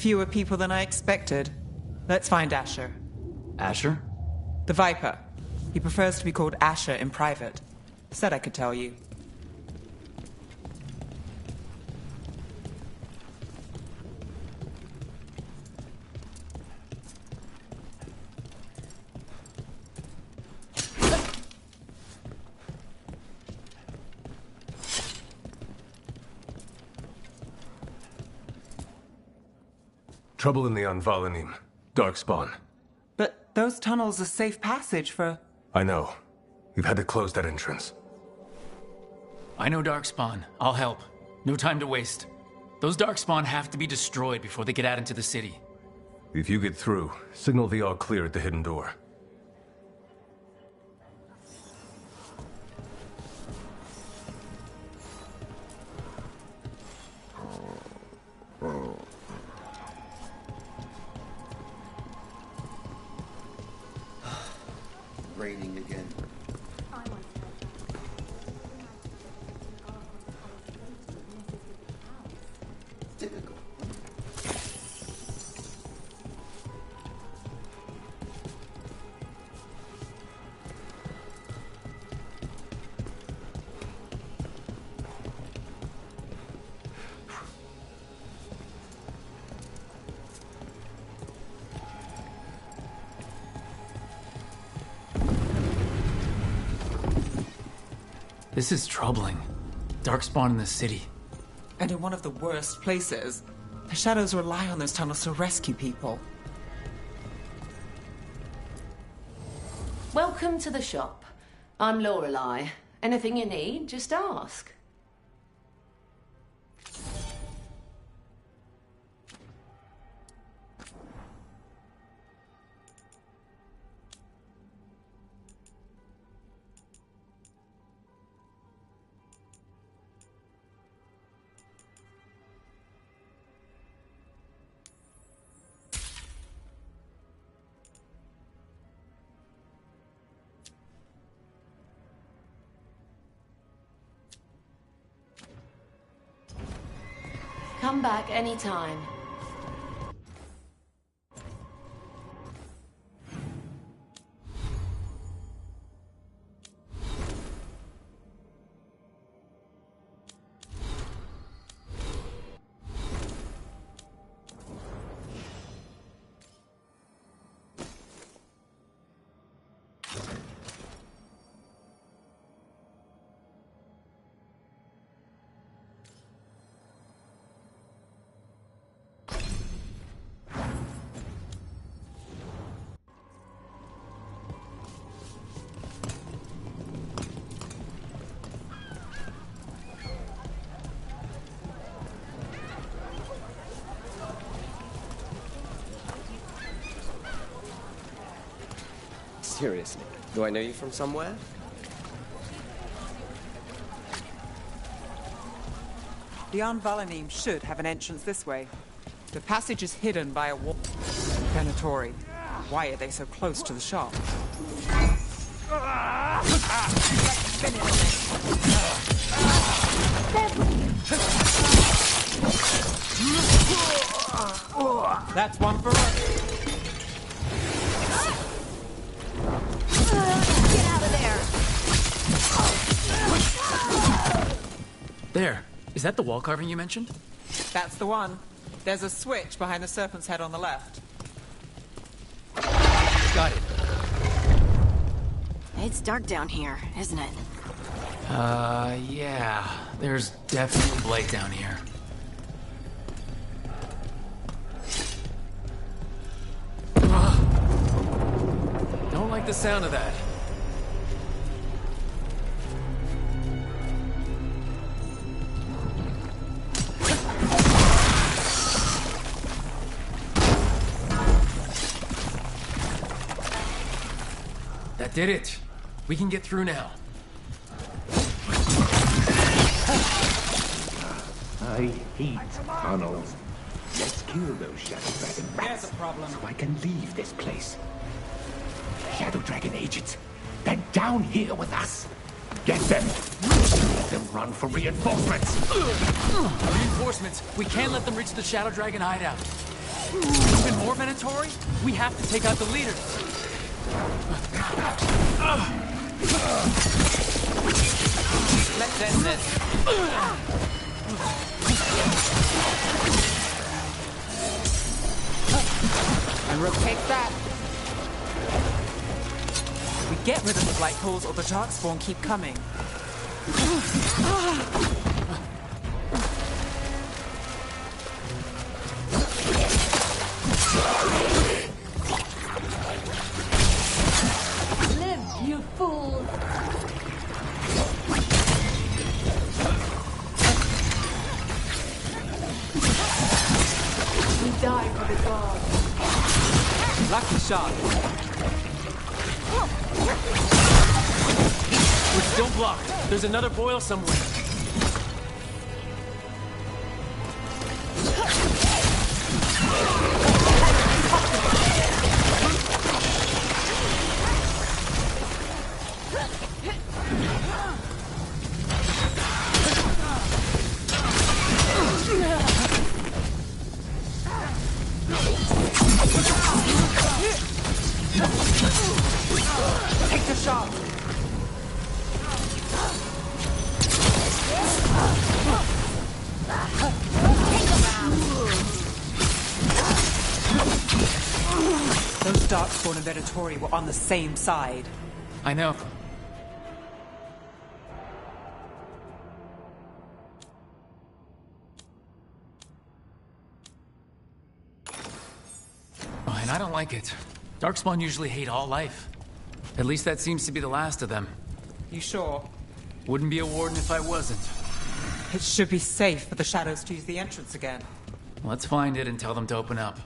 fewer people than I expected. Let's find Asher. Asher? The Viper. He prefers to be called Asher in private. Said I could tell you. Trouble in the Anvalanim. Darkspawn. But those tunnels are safe passage for... I know. We've had to close that entrance. I know Darkspawn. I'll help. No time to waste. Those Darkspawn have to be destroyed before they get out into the city. If you get through, signal the all clear at the hidden door. Raining again. Typical. This is troubling. Darkspawn in the city. And in one of the worst places. The shadows rely on those tunnels to rescue people. Welcome to the shop. I'm Lorelei. Anything you need, just ask. Come back anytime. Seriously, do I know you from somewhere? The Anvalanim should have an entrance this way. The passage is hidden by a wall. Venatori. Why are they so close to the shop? That's one for us. Get out of there! There. Is that the wall carving you mentioned? That's the one. There's a switch behind the serpent's head on the left. Got it. It's dark down here, isn't it? Yeah. There's definitely light down here. Don't like the sound of that. That did it. We can get through now. I hate tunnels. Let's kill those Shadow Dragon rats. There's a problem. So I can leave this place. Shadow Dragon agents, they're down here with us. Get them. Let them run for reinforcements. Reinforcements. We can't let them reach the Shadow Dragon hideout. Even more Venatori? We have to take out the leaders. Let's end this. And Rook takes that. We get rid of the blight pools or the darkspawn keep coming. Live, you fool! We die for the god. Lucky shot. We're still blocked. There's another boil somewhere. Take the shot. Those darkspawn and Venatori were on the same side. I know. Oh, and I don't like it. Darkspawn usually hate all life. At least that seems to be the last of them. You sure? Wouldn't be a warden if I wasn't. It should be safe for the shadows to use the entrance again. Let's find it and tell them to open up.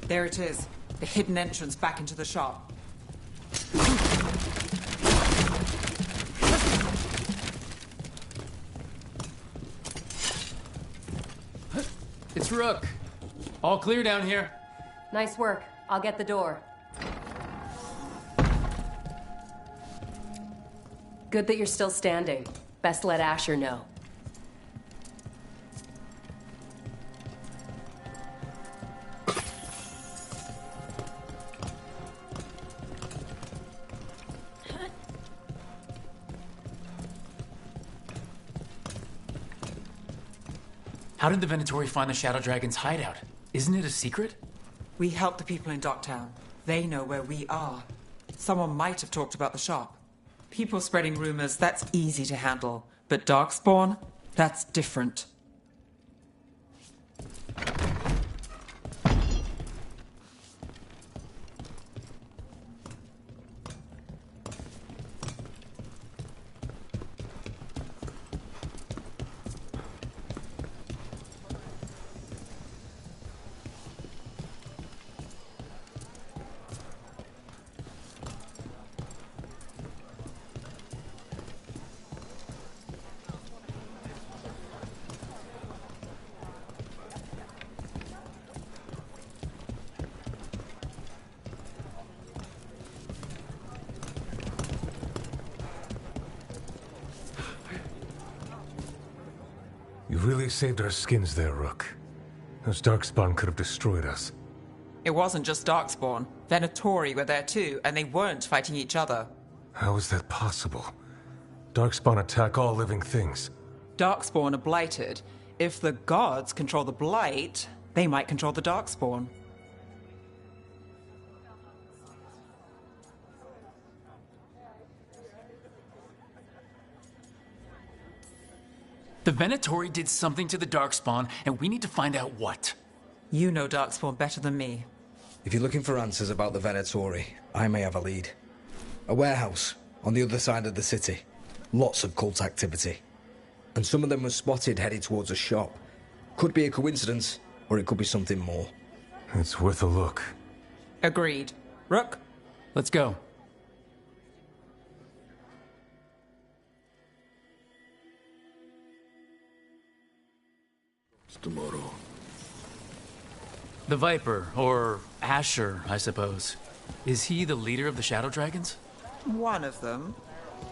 There it is. The hidden entrance back into the shop. It's Rook. All clear down here. Nice work. I'll get the door. Good that you're still standing. Best let Asher know. How did the Venatori find the Shadow Dragon's hideout? Isn't it a secret? We help the people in Docktown. They know where we are. Someone might have talked about the shop. People spreading rumors, that's easy to handle. But Darkspawn, that's different. You really saved our skins there, Rook. Those Darkspawn could have destroyed us. It wasn't just Darkspawn. Venatori were there too, and they weren't fighting each other. How is that possible? Darkspawn attack all living things. Darkspawn are blighted. If the gods control the blight, they might control the Darkspawn. The Venatori did something to the Darkspawn, and we need to find out what. You know Darkspawn better than me. If you're looking for answers about the Venatori, I may have a lead. A warehouse on the other side of the city. Lots of cult activity. And some of them were spotted headed towards a shop. Could be a coincidence, or it could be something more. It's worth a look. Agreed. Rook? Let's go. Tomorrow. The Viper, or Asher, I suppose. Is he the leader of the Shadow Dragons? One of them.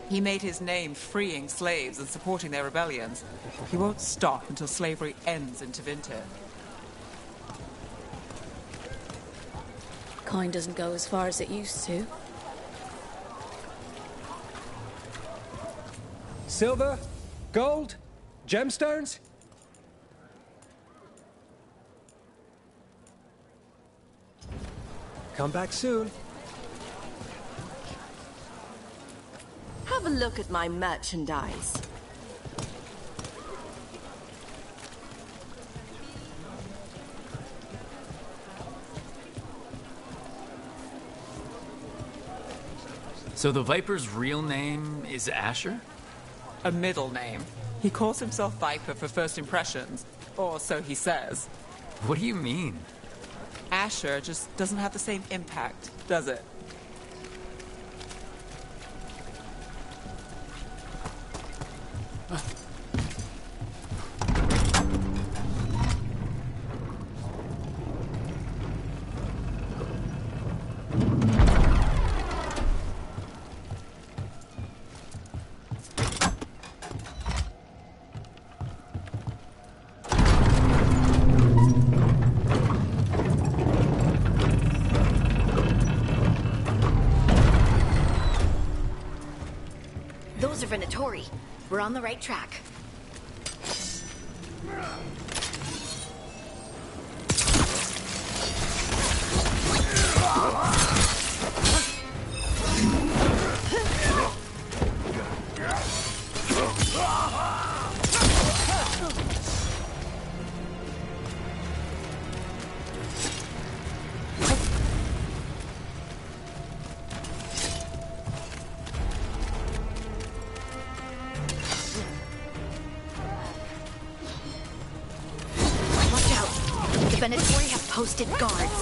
He made his name freeing slaves and supporting their rebellions. He won't stop until slavery ends in Tevinter. Coin doesn't go as far as it used to. Silver? Gold? Gemstones? Come back soon. Have a look at my merchandise. So the Viper's real name is Asher? A middle name. He calls himself Viper for first impressions, or so he says. What do you mean? Asher just doesn't have the same impact, does it? Professor Venatori. We're on the right track. Venatori have posted guards.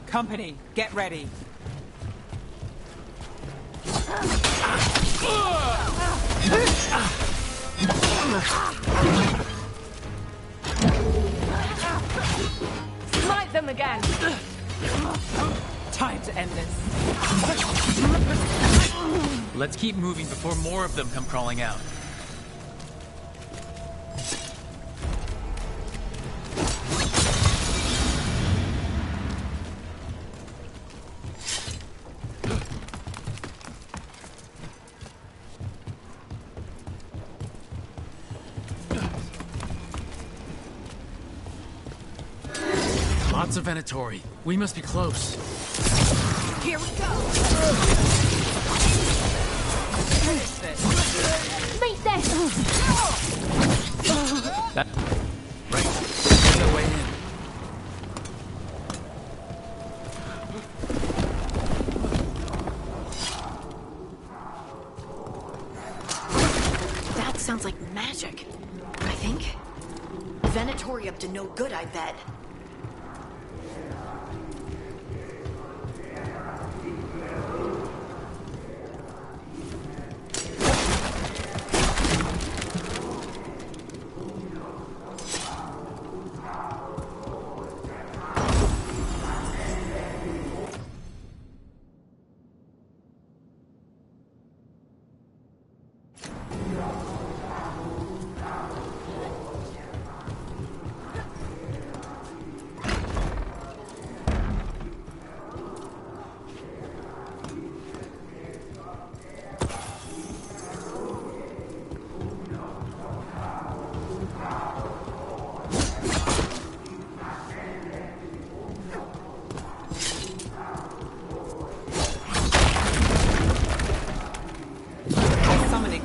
Company, get ready. Smite them again. Time to end this. Let's keep moving before more of them come crawling out. Lots of Venatori. We must be close. Here we go. Finish this. Meet this. That right. There's no way in. That sounds like magic, I think. Venatori up to no good, I bet.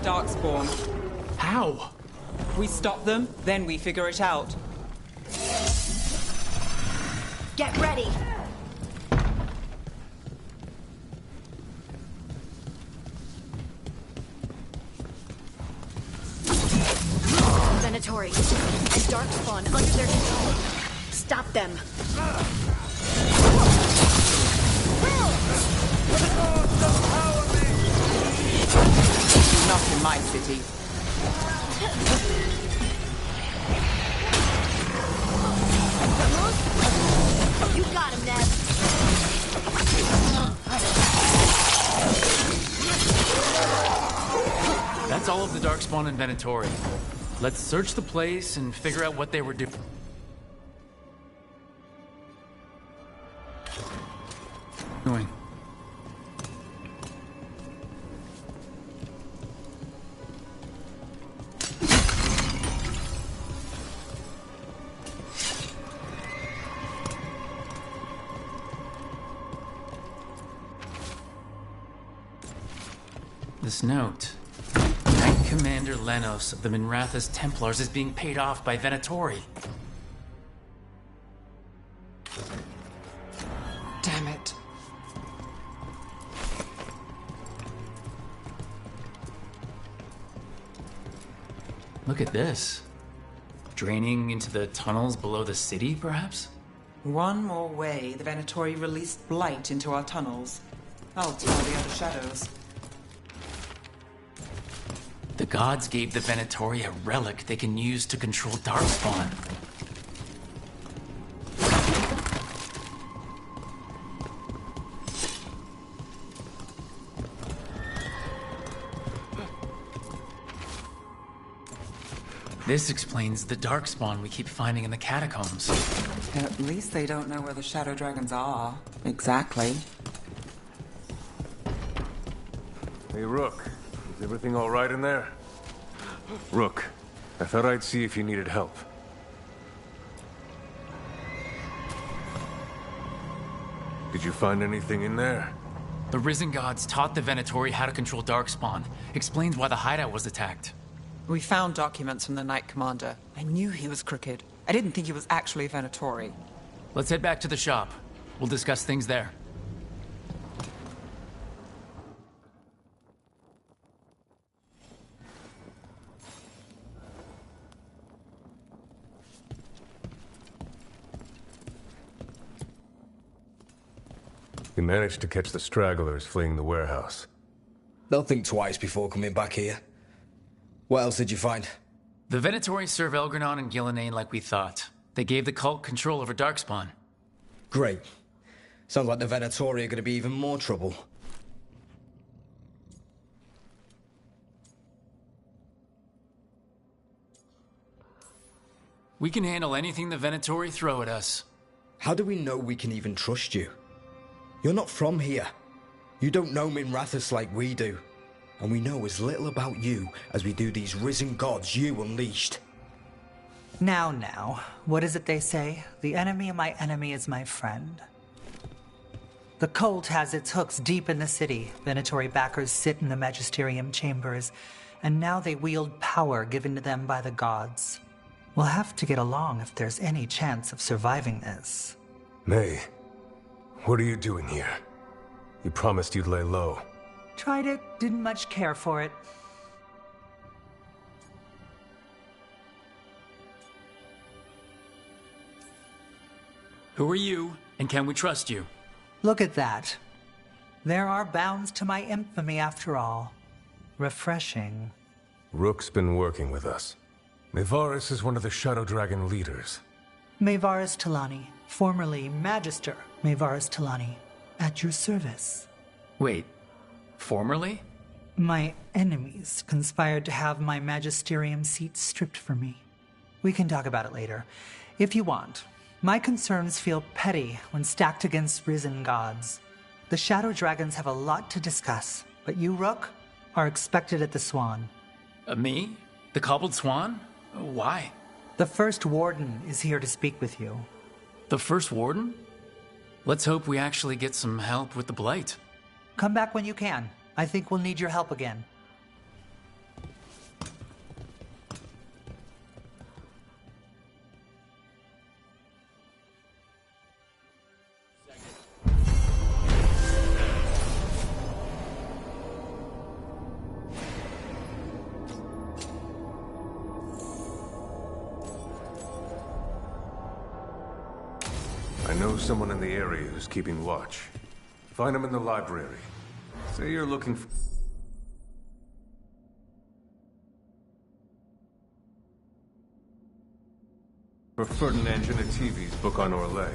Darkspawn. How? We stop them, then we figure it out. Get ready. Venatori and Darkspawn under their control. Stop them. Not in my city. You got him, Ned. That's all of the Darkspawn inventory. Let's search the place and figure out what they were doing. This note. Knight Commander Lenos of the Minrathous Templars is being paid off by Venatori. Damn it. Look at this. Draining into the tunnels below the city, perhaps? One more way the Venatori released blight into our tunnels. I'll tell the other shadows. The gods gave the Venatori a relic they can use to control Darkspawn. This explains the Darkspawn we keep finding in the catacombs. At least they don't know where the Shadow Dragons are. Exactly. Hey, Rook. Is everything all right in there? Rook, I thought I'd see if you needed help. Did you find anything in there? The Risen Gods taught the Venatori how to control Darkspawn. Explains why the hideout was attacked. We found documents from the Knight Commander. I knew he was crooked. I didn't think he was actually Venatori. Let's head back to the shop. We'll discuss things there. We managed to catch the stragglers fleeing the warehouse. They'll think twice before coming back here. What else did you find? The Venatori serve Elgranon and Gillenane like we thought. They gave the cult control over Darkspawn. Great. Sounds like the Venatori are going to be even more trouble. We can handle anything the Venatori throw at us. How do we know we can even trust you? You're not from here. You don't know Minrathous like we do. And we know as little about you as we do these risen gods you unleashed. Now, what is it they say? The enemy of my enemy is my friend. The cult has its hooks deep in the city. Venatori backers sit in the magisterium chambers, and now they wield power given to them by the gods. We'll have to get along if there's any chance of surviving this. May, what are you doing here? You promised you'd lay low. Tried it, didn't much care for it. Who are you, and can we trust you? Look at that. There are bounds to my infamy after all. Refreshing. Rook's been working with us. Mevaris is one of the Shadow Dragon leaders. Mevaris Talani, formerly Magister Mevaris Talani, at your service. Wait, formerly? My enemies conspired to have my magisterium seat stripped from me. We can talk about it later, if you want. My concerns feel petty when stacked against risen gods. The Shadow Dragons have a lot to discuss, but you, Rook, are expected at the Swan. Me? The Cobbled Swan? Why? The First Warden is here to speak with you. The First Warden? Let's hope we actually get some help with the Blight. Come back when you can. I think we'll need your help again. I know someone in the area who's keeping watch. Find him in the library. Say you're looking for Ferdinand Genetivi's book on Orlais.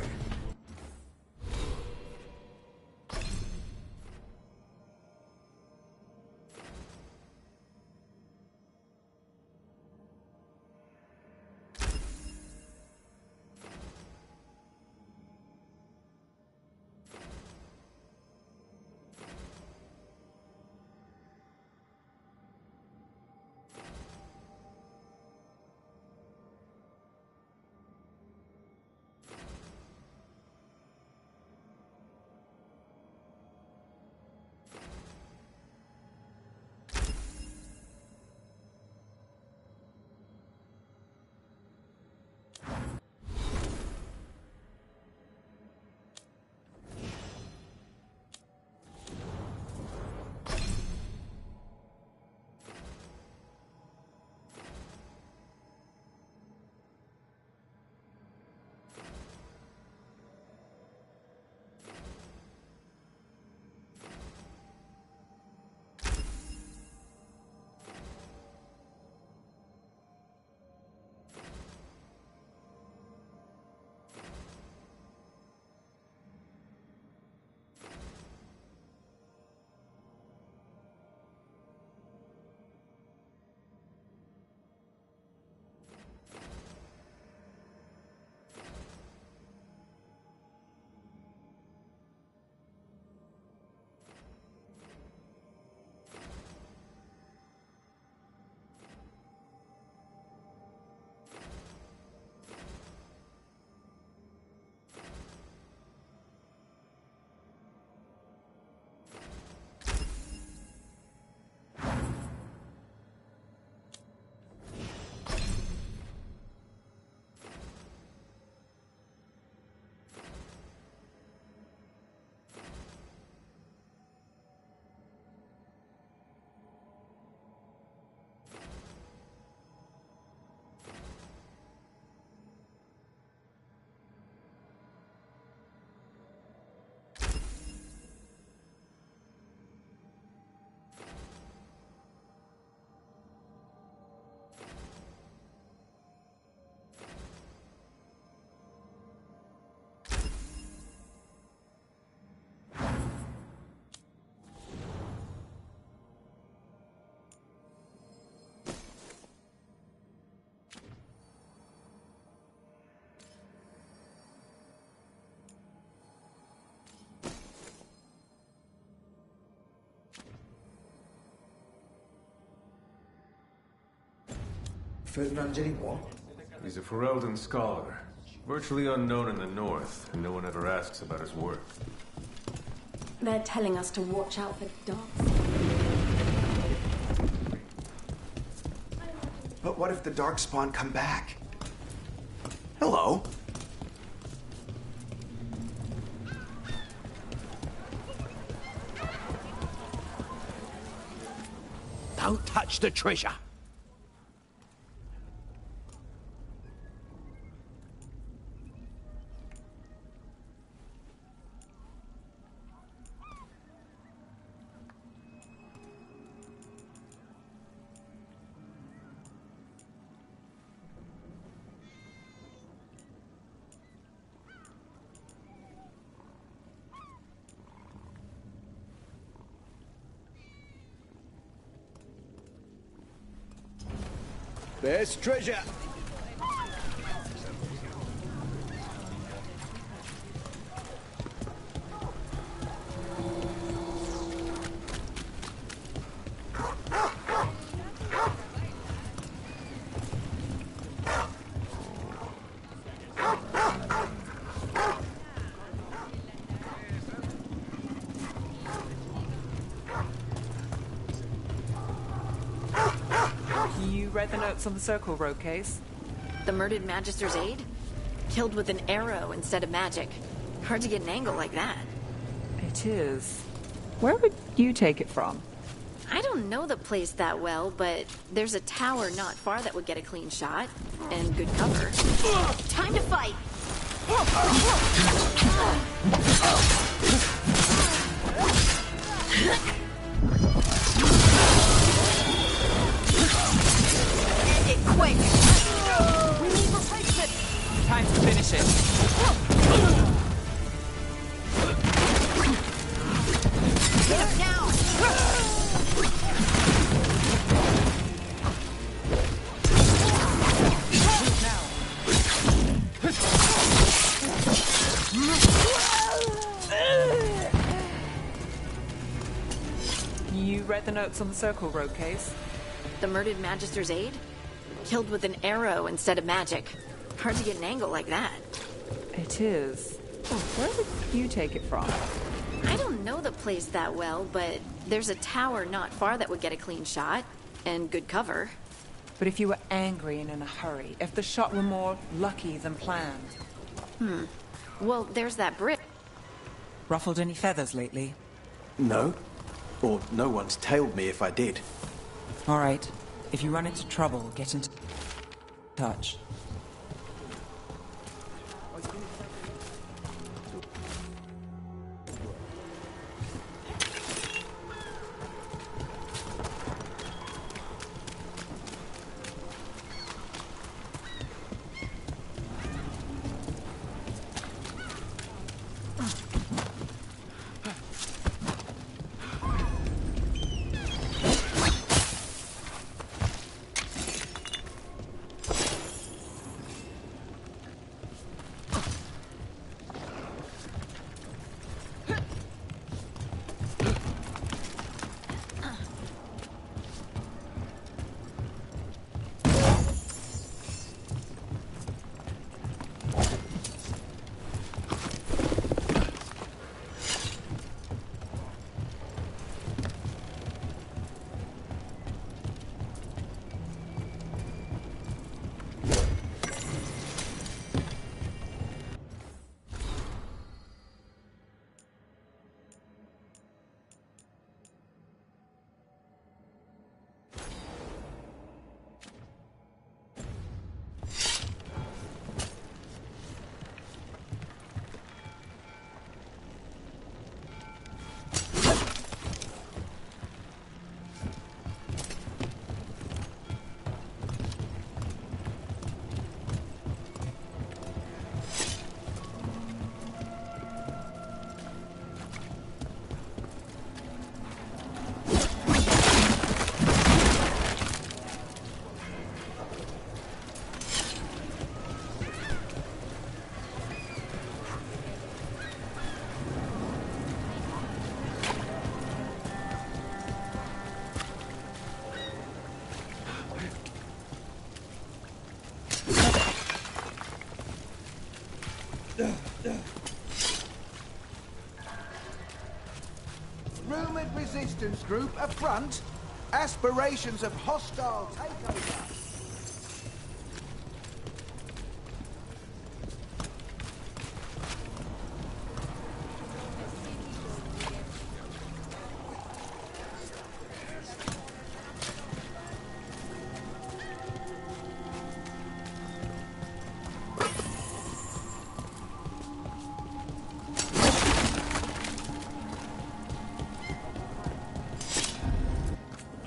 Ferdinand what? He's a Ferelden scholar. Virtually unknown in the north, and no one ever asks about his work. They're telling us to watch out for dogs. But what if the Darkspawn come back? Hello? Don't touch the treasure. There's treasure! You read the notes on the Circle Road case? The murdered Magister's aide? Killed with an arrow instead of magic. Hard to get an angle like that. It is. Where would you take it from? I don't know the place that well, but there's a tower not far that would get a clean shot. And good cover. Time to fight! End it quick! We need replacement! Time to finish it. Get him now! You read the notes on the Circle Road case? The murdered Magister's aide? Killed with an arrow instead of magic. Hard to get an angle like that. It is. Where would you take it from? I don't know the place that well, but there's a tower not far that would get a clean shot. And good cover. But if you were angry and in a hurry, if the shot were more lucky than planned. Well, there's that brick. Ruffled any feathers lately? No. Or no one's tailed me if I did. All right. If you run into trouble, get into touch. resistance group up front. Aspirations of hostile takeover.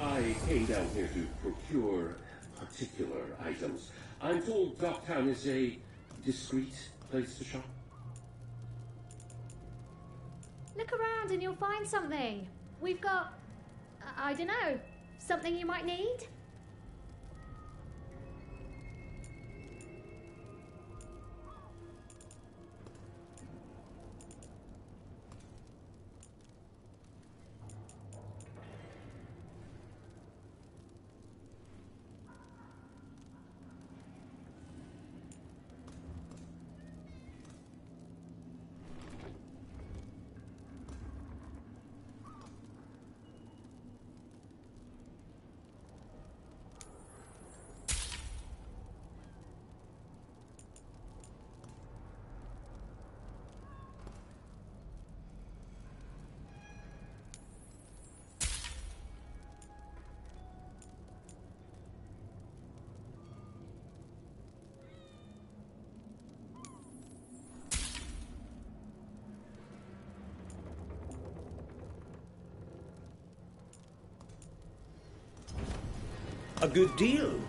I came down here to procure particular items. I'm told Docktown is a discreet place to shop. Look around and you'll find something. We've got, I don't know, something you might need? A good deal.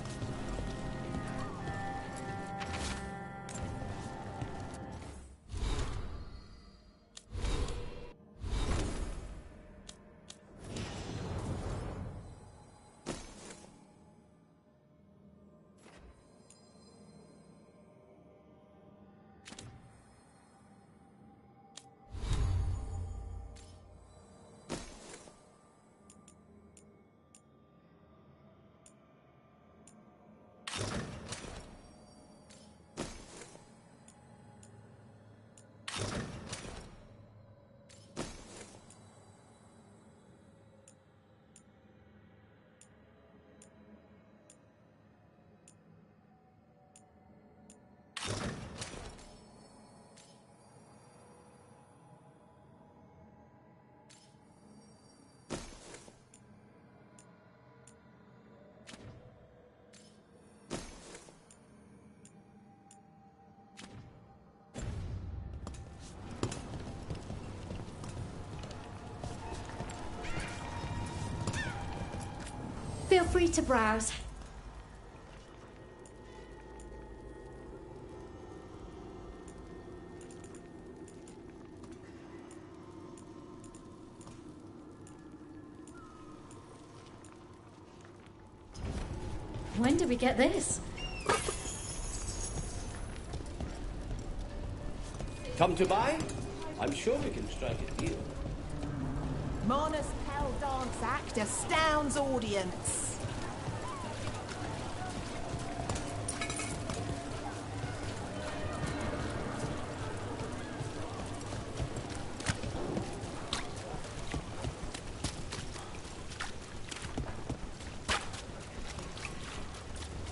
Feel free to browse. When did we get this? Come to buy? I'm sure we can strike a deal. Mona's Hell Dance Act astounds audience.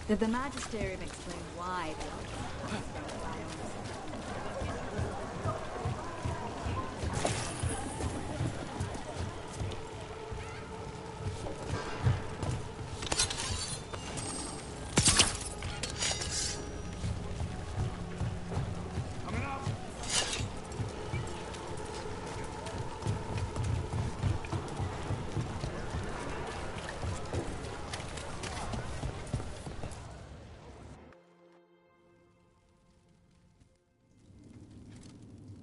Did the Magisterium explain why the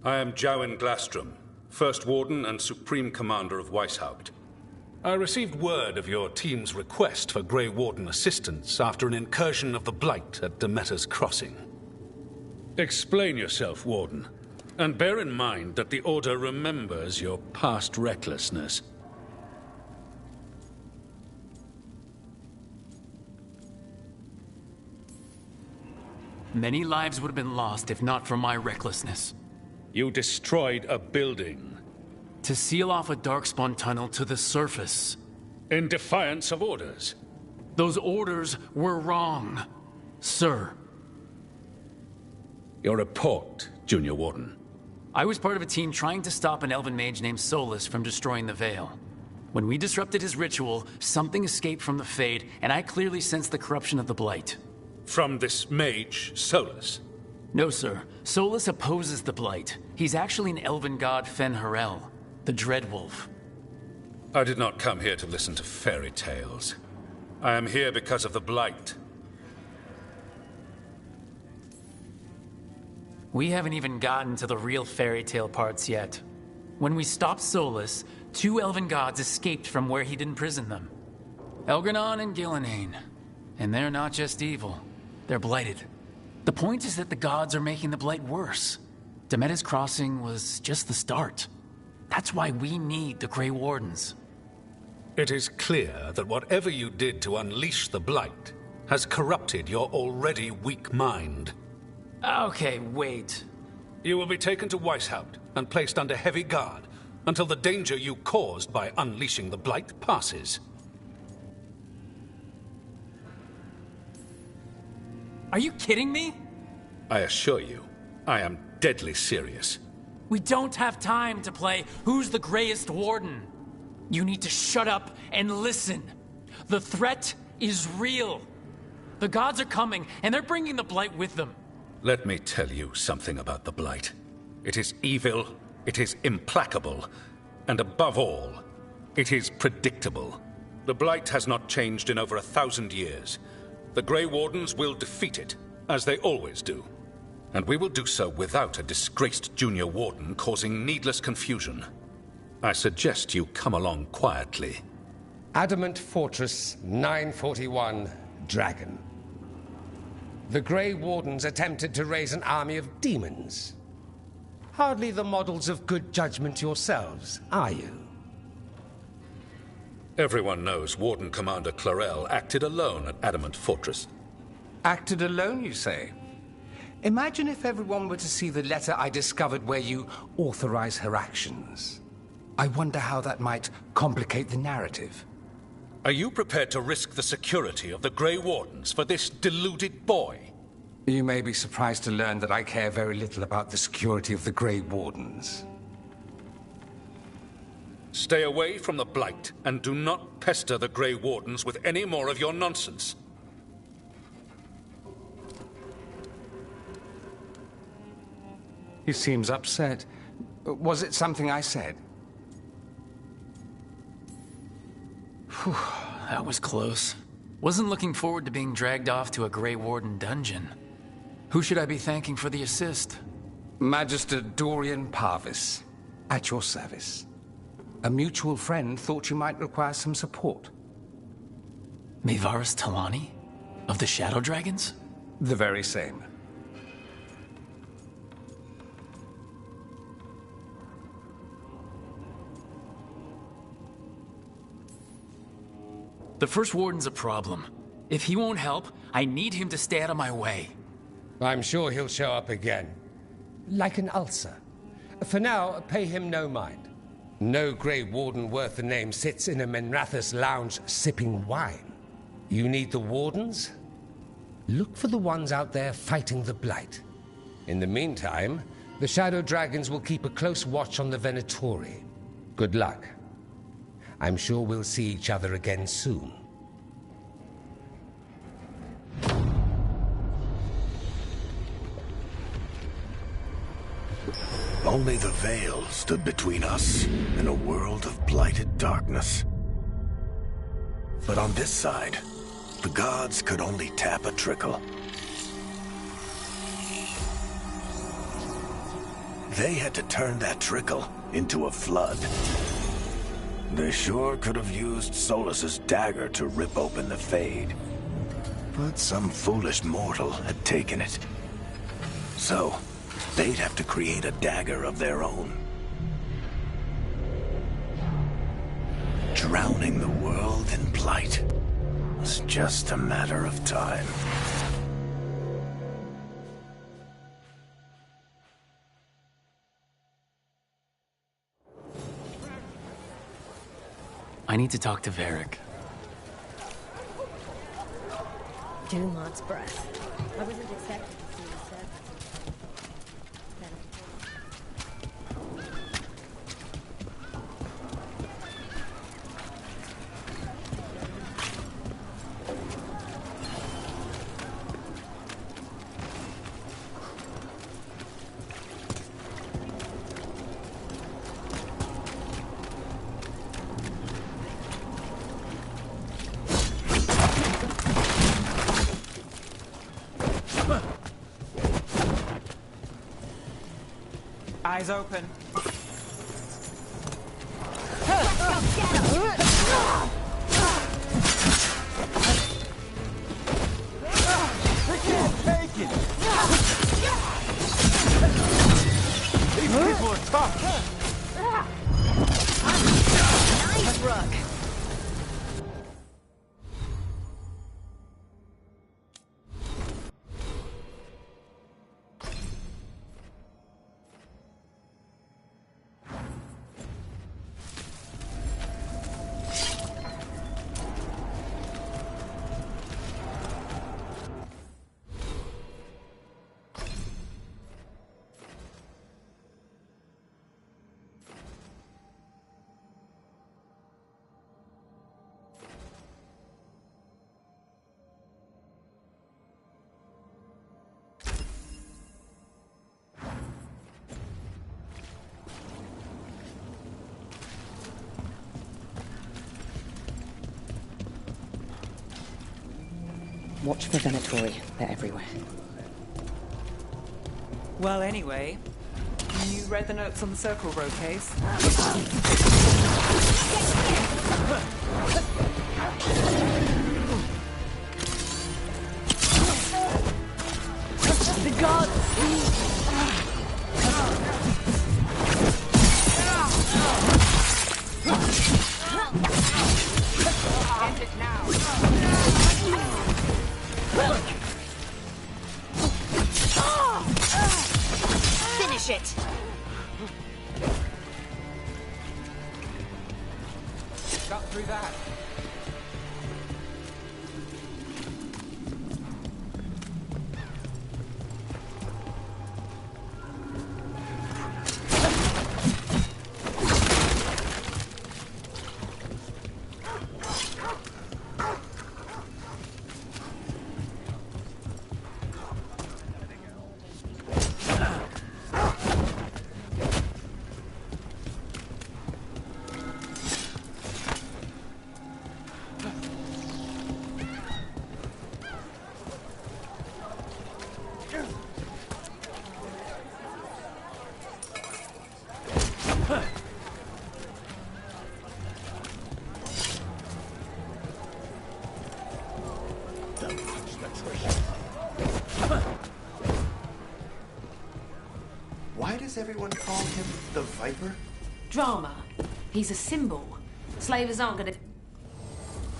I am Jowin Glastrom, First Warden and Supreme Commander of Weishaupt. I received word of your team's request for Grey Warden assistance after an incursion of the Blight at Demeter's Crossing. Explain yourself, Warden, and bear in mind that the Order remembers your past recklessness. Many lives would have been lost if not for my recklessness. You destroyed a building. to seal off a darkspawn tunnel to the surface. In defiance of orders. Those orders were wrong, sir. Your report, Junior Warden. I was part of a team trying to stop an elven mage named Solas from destroying the Veil. When we disrupted his ritual, something escaped from the Fade, and I clearly sensed the corruption of the Blight. From this mage, Solas? No, sir. Solas opposes the Blight. He's actually an elven god Fen-Harel, the Dreadwolf. I did not come here to listen to fairy tales. I am here because of the Blight. We haven't even gotten to the real fairy tale parts yet. When we stopped Solas, 2 elven gods escaped from where he'd imprisoned them. Elgranon and Gillenane. And they're not just evil. They're blighted. The point is that the gods are making the Blight worse. Demeter's Crossing was just the start. That's why we need the Grey Wardens. It is clear that whatever you did to unleash the Blight has corrupted your already weak mind. Okay, wait. You will be taken to Weishaupt and placed under heavy guard until the danger you caused by unleashing the Blight passes. Are you kidding me? I assure you, I am deadly serious. We don't have time to play Who's the Greyest Warden. You need to shut up and listen. The threat is real. The gods are coming, and they're bringing the Blight with them. Let me tell you something about the Blight. It is evil, it is implacable, and above all, it is predictable. The Blight has not changed in over 1,000 years. The Grey Wardens will defeat it, as they always do. And we will do so without a disgraced junior warden causing needless confusion. I suggest you come along quietly. Adamant Fortress 941, Dragon. The Grey Wardens attempted to raise an army of demons. Hardly the models of good judgment yourselves, are you? Everyone knows Warden Commander Clarel acted alone at Adamant Fortress. Acted alone, you say? Imagine if everyone were to see the letter I discovered where you authorize her actions. I wonder how that might complicate the narrative. Are you prepared to risk the security of the Grey Wardens for this deluded boy? You may be surprised to learn that I care very little about the security of the Grey Wardens. Stay away from the Blight, and do not pester the Grey Wardens with any more of your nonsense. He seems upset. Was it something I said? Whew, that was close. Wasn't looking forward to being dragged off to a Grey Warden dungeon. Who should I be thanking for the assist? Magister Dorian Parvis, at your service. A mutual friend thought you might require some support. Mevaris Talani? Of the Shadow Dragons? The very same. The First Warden's a problem. If he won't help, I need him to stay out of my way. I'm sure he'll show up again. Like an ulcer. For now, pay him no mind. No Grey Warden worth the name sits in a Menrathus lounge sipping wine. You need the Wardens? Look for the ones out there fighting the Blight. In the meantime, the Shadow Dragons will keep a close watch on the Venatori. Good luck. I'm sure we'll see each other again soon. Only the Veil stood between us and a world of blighted darkness. But on this side, the gods could only tap a trickle. They had to turn that trickle into a flood. They sure could have used Solas's dagger to rip open the Fade. But some foolish mortal had taken it. So, they'd have to create a dagger of their own. Drowning the world in blight was just a matter of time. I need to talk to Varric. Dumont breath. I wasn't expecting to see the serpent. Eyes open. These people are tough. Nice, Rook. Watch for Venatori. They're everywhere. Well, anyway, you read the notes on the Circle Road case? The gods! End it now. Finish it! Got through that. Why does everyone call him the Viper? Drama. He's a symbol. Slavers aren't gonna...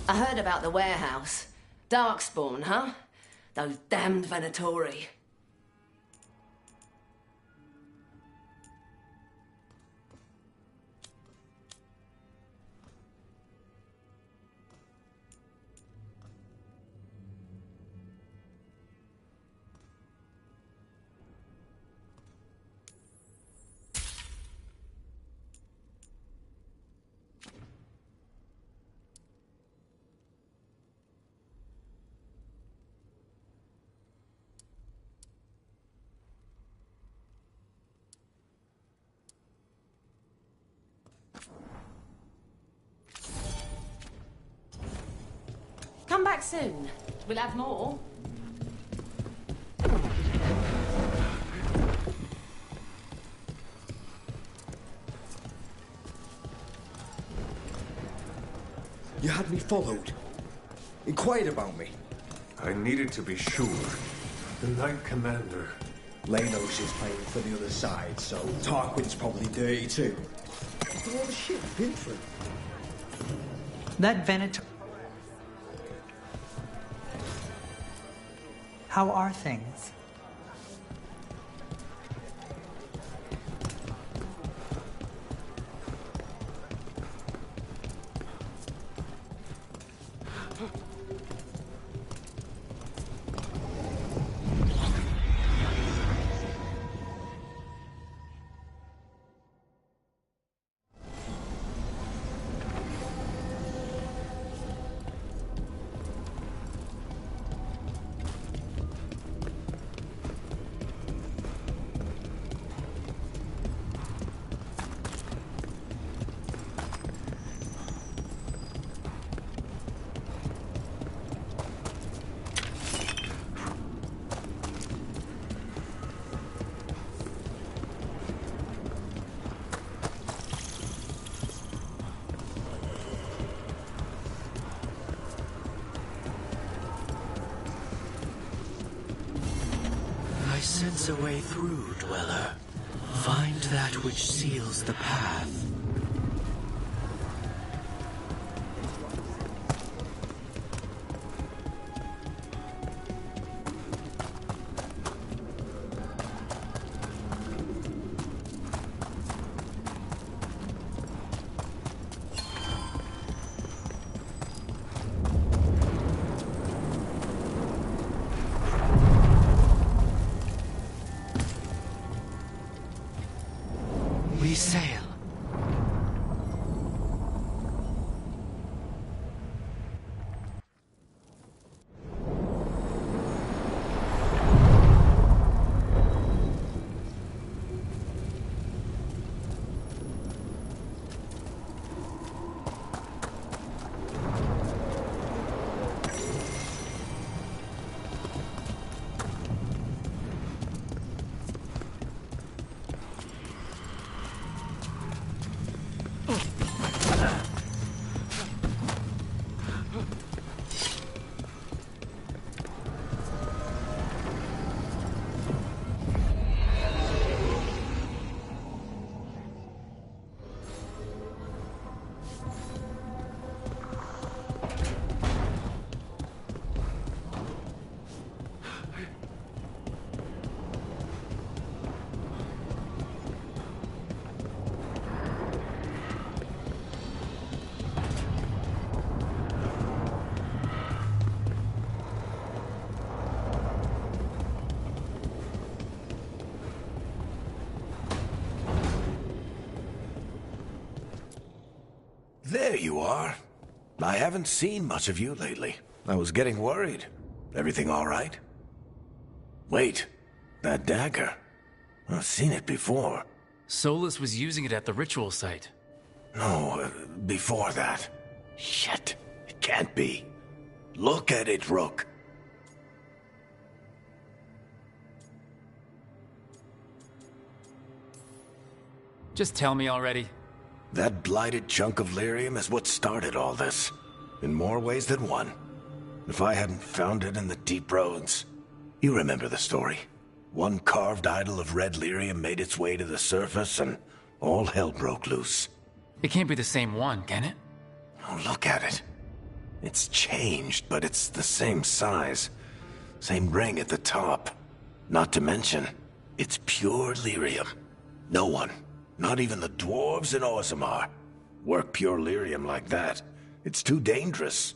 I heard about the warehouse. Darkspawn, huh? Those damned Venatori. Come back soon. We'll have more. You had me followed. Inquired about me. I needed to be sure. The Knight Commander. Lanos is playing for the other side, so Tarquin's probably dirty too. After all the shit I've been through. That Venator... How are things? sense a way through, Dweller. Find that which seals the path. We sail. There you are. I haven't seen much of you lately. I was getting worried. Everything all right? Wait, that dagger. I've seen it before. Solas was using it at the ritual site. No, before that. Shit, it can't be. Look at it, Rook. Just tell me already. That blighted chunk of lyrium is what started all this. In more ways than one. If I hadn't found it in the deep roads. You remember the story. One carved idol of red lyrium made its way to the surface and all hell broke loose. It can't be the same one, can it? Oh, look at it. It's changed, but it's the same size. Same ring at the top. Not to mention, it's pure lyrium. No one, not even the dwarves in Orzammar, work pure lyrium like that. It's too dangerous.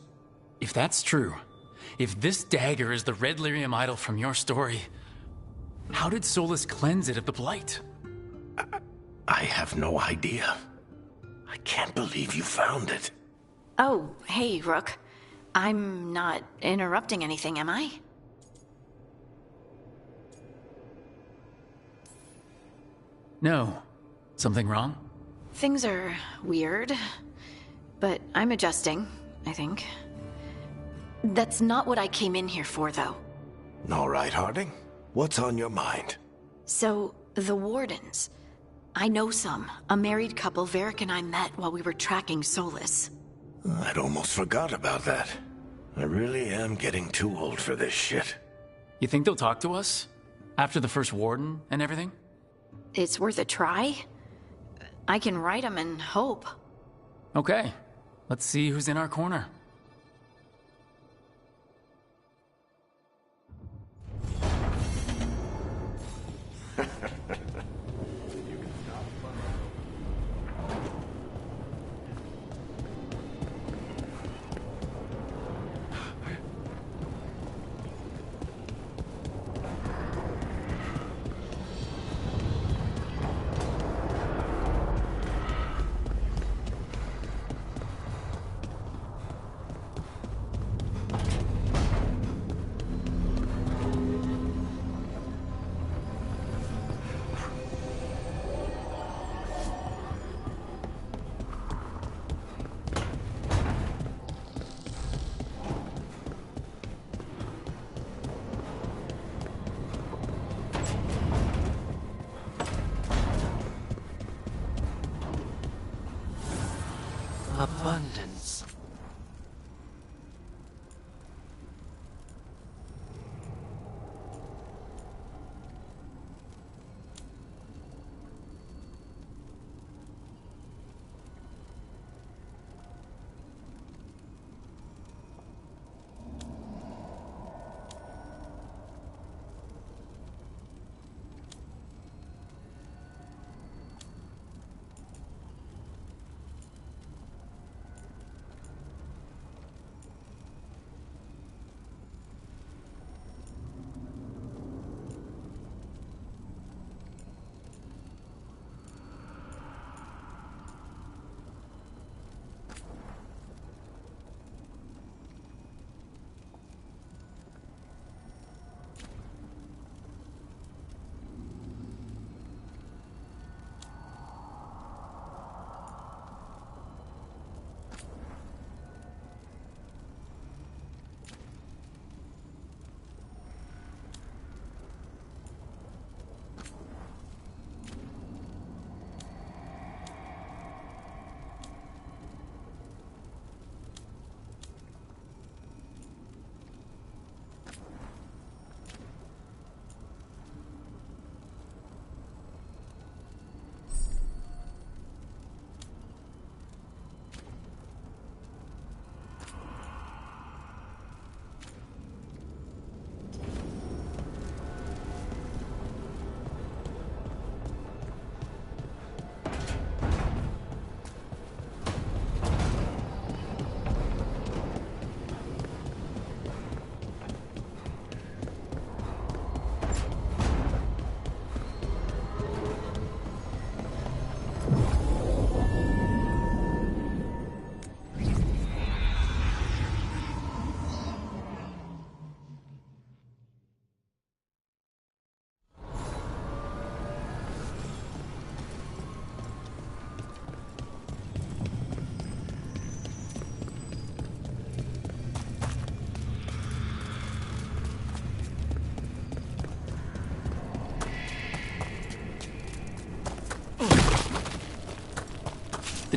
If that's true, if this dagger is the red lyrium idol from your story, how did Solas cleanse it of the blight? I have no idea. I can't believe you found it. Oh, hey, Rook. I'm not interrupting anything, am I? No. Something wrong? Things are weird, but I'm adjusting, I think. That's not what I came in here for, though. All right, Harding. What's on your mind? So, the Wardens. I know some. A married couple Varric and I met while we were tracking Solas. I'd almost forgot about that. I really am getting too old for this shit. You think they'll talk to us? After the first warden and everything? It's worth a try. I can write them and hope. Okay. Let's see who's in our corner.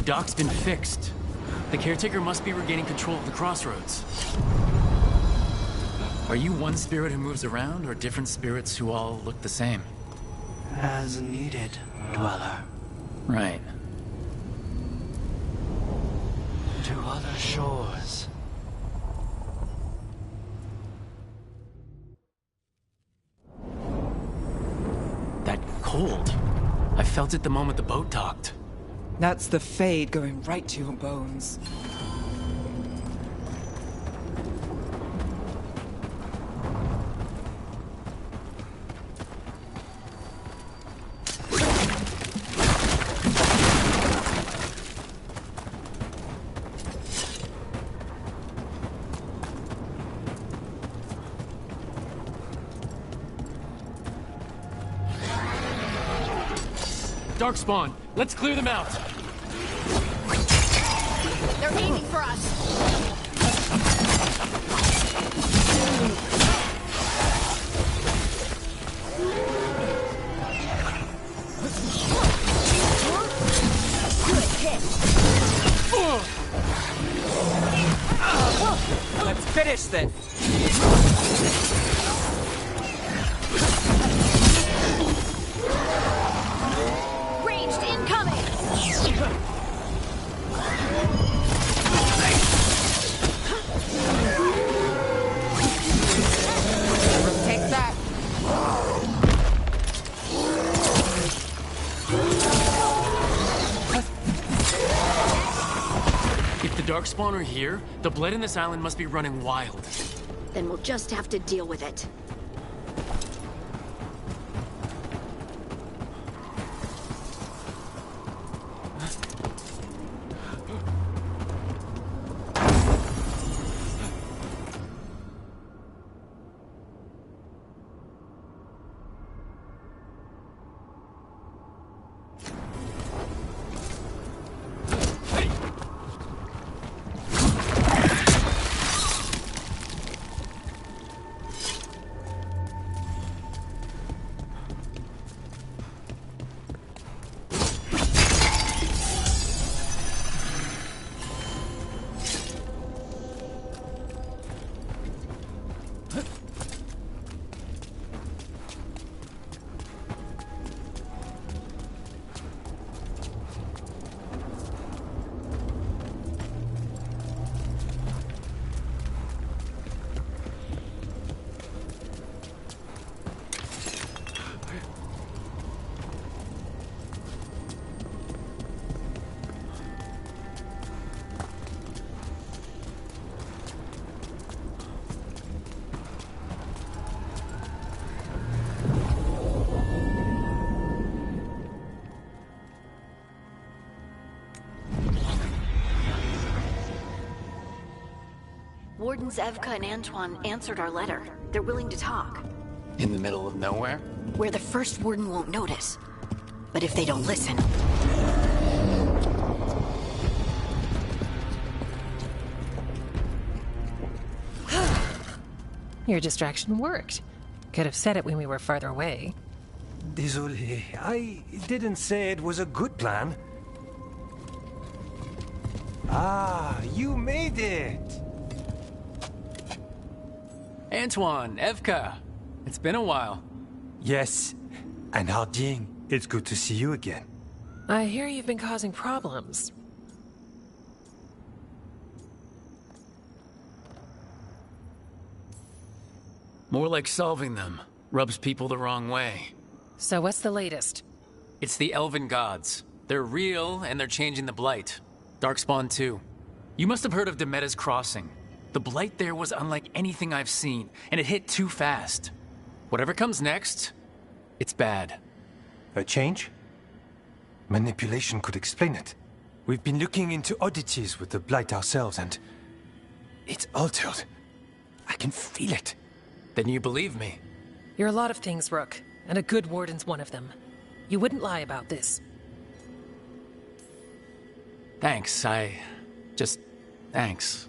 dock's been fixed. The caretaker must be regaining control of the crossroads. Are you one spirit who moves around, or different spirits who all look the same? As needed, Dweller. Right. To other shores. That cold. I felt it the moment the boat docked. That's the fade going right to your bones. Darkspawn, let's clear them out. They're aiming for us. Let's finish this. Ranged incoming. Take that. If the Darkspawn are here, the blood in this island must be running wild. Then we'll just have to deal with it. Wardens Evka and Antoine answered our letter. They're willing to talk. In the middle of nowhere? Where the first warden won't notice. But if they don't listen... Your distraction worked. Could have said it when we were farther away. Désolé, I didn't say it was a good plan. Ah, you made it! Antoine, Evka, it's been a while. Yes, and Harding, it's good to see you again. I hear you've been causing problems. More like solving them. Rubs people the wrong way. So what's the latest? It's the elven gods. They're real, and they're changing the Blight. Darkspawn too. You must have heard of Demeda's Crossing. The Blight there was unlike anything I've seen, and it hit too fast. Whatever comes next, it's bad. A change? Manipulation could explain it. We've been looking into oddities with the Blight ourselves, and it's altered. I can feel it. Then you believe me. You're a lot of things, Rook, and a good warden's one of them. You wouldn't lie about this. Thanks, thanks.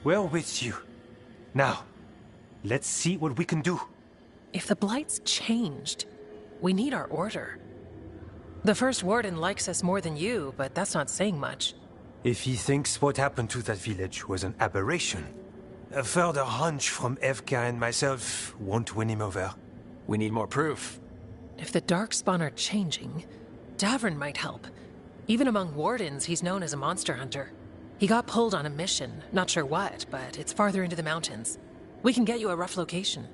We're with you. Now, let's see what we can do. If the Blight's changed, we need our order. The First Warden likes us more than you, but that's not saying much. If he thinks what happened to that village was an aberration, a further hunch from Veilguard and myself won't win him over. We need more proof. If the Darkspawn are changing, Davrin might help. Even among Wardens, he's known as a monster hunter. He got pulled on a mission, not sure what, but it's farther into the mountains. We can get you a rough location.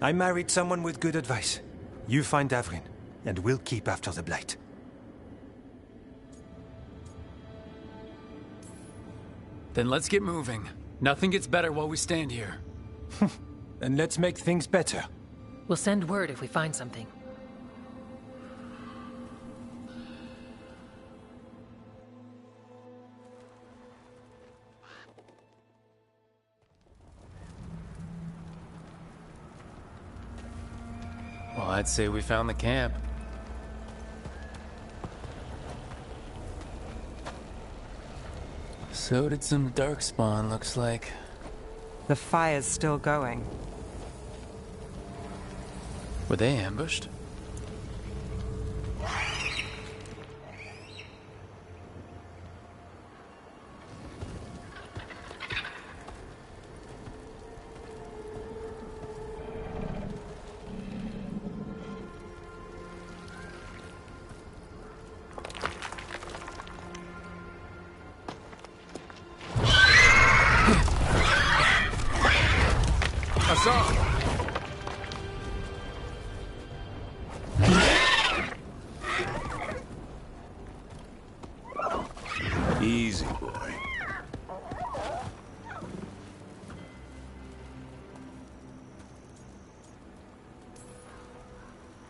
I married someone with good advice. You find Davrin, and we'll keep after the Blight. Then let's get moving. Nothing gets better while we stand here. And let's make things better. We'll send word if we find something. Well, I'd say we found the camp. So did some Darkspawn, looks like. The fire's still going. Were they ambushed? Easy, boy.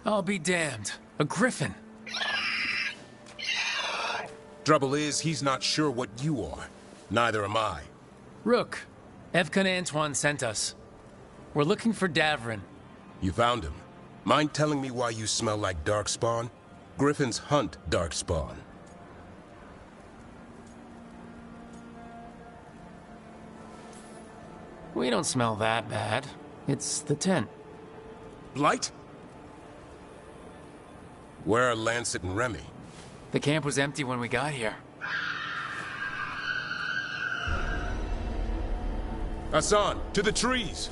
I'll be damned. A griffin. Trouble is, he's not sure what you are. Neither am I. Rook, Evka and Antoine sent us. We're looking for Davrin. You found him. Mind telling me why you smell like Darkspawn? Griffins hunt Darkspawn. We don't smell that bad. It's the tent. Blight? Where are Lancet and Remy? The camp was empty when we got here. Hassan, to the trees!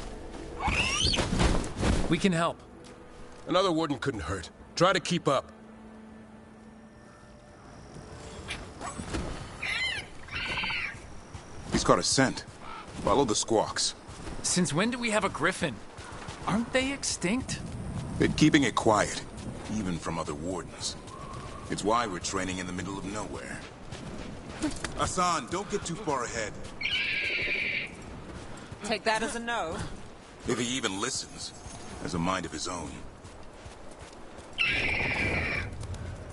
We can help. Another warden couldn't hurt. Try to keep up. He's got a scent. Follow the squawks. Since when do we have a griffin? Aren't they extinct? Been keeping it quiet, even from other wardens. It's why we're training in the middle of nowhere. Hassan, don't get too far ahead. Take that as a no. If he even listens, has a mind of his own.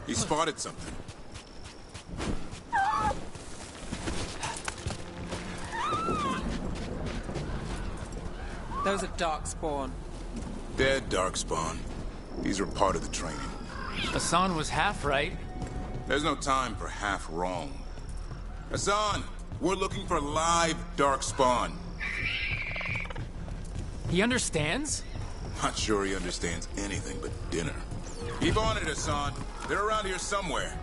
He spotted something. Those are Darkspawn. Dead Darkspawn. These are part of the training. Hassan was half right. There's no time for half wrong. Hassan, we're looking for live Darkspawn. He understands? Not sure he understands anything but dinner. Keep on it, Hassan. They're around here somewhere.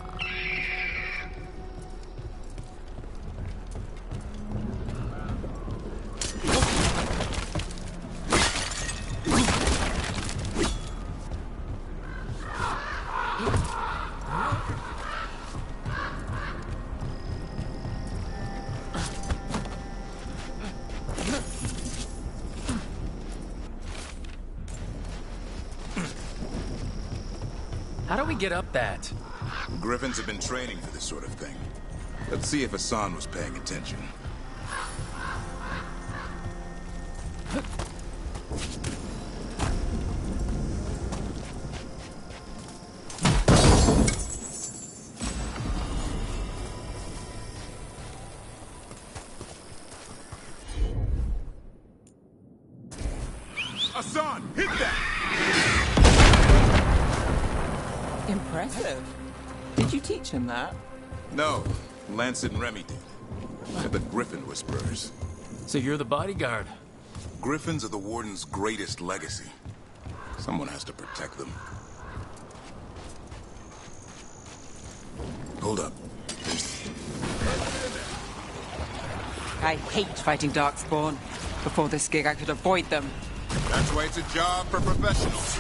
How do we get up that? Griffins have been training for this sort of thing. Let's see if Hassan was paying attention. Hassan, hit that! Impressive. Did you teach him that? No, Lancet and Remy did. They're the Griffin Whisperers. So you're the bodyguard? Griffins are the Warden's greatest legacy. Someone has to protect them. Hold up. I hate fighting Darkspawn. Before this gig, I could avoid them. That's why it's a job for professionals.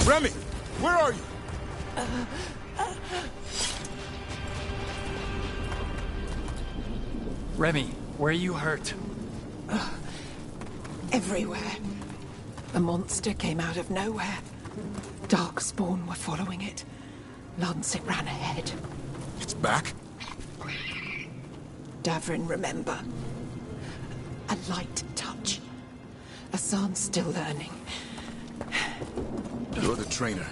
Remy, where are you? Remy, where are you hurt? Everywhere. The monster came out of nowhere. Darkspawn were following it. Lancet ran ahead. It's back? Davrin, remember. A light touch. Asan's still learning. You're the trainer.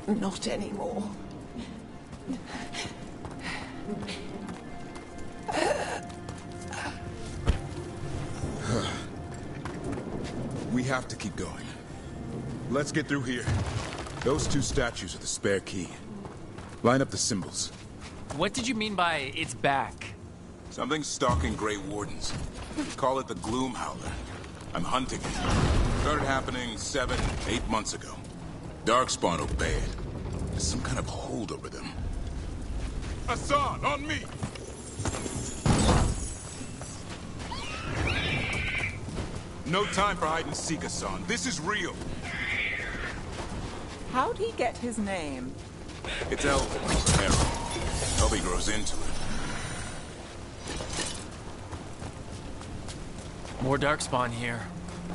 Not anymore. We have to keep going. Let's get through here. Those two statues are the spare key. Line up the symbols. What did you mean by it's back? Something's stalking Grey Wardens. Call it the Gloom Howler. I'm hunting it. Started happening 7, 8 months ago. Darkspawn obey it. There's some kind of hold over them. Asan, on me! No time for hide and seek, Asan. This is real. How'd he get his name? It's elven, arrow. Hope he grows into it. More Darkspawn here.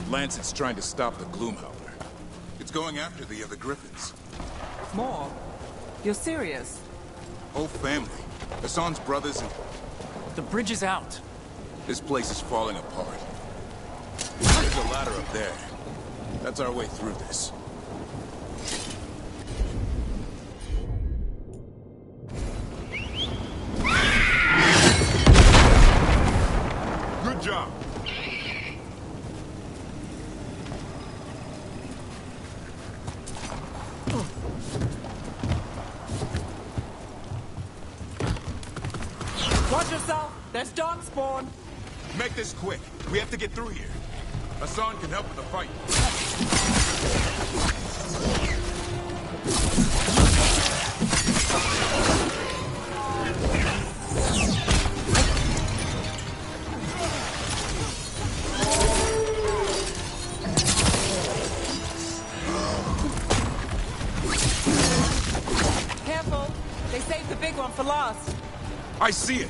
Lancet's trying to stop the Gloom Howler. It's going after the other Griffins. More? You're serious? Whole family. Asan's brothers and... The bridge is out. This place is falling apart. There's a ladder up there. That's our way through this. Good job. Watch yourself! There's Darkspawn! Make this quick. We have to get through here. Asan can help with the fight. Careful! They saved the big one for last. I see it.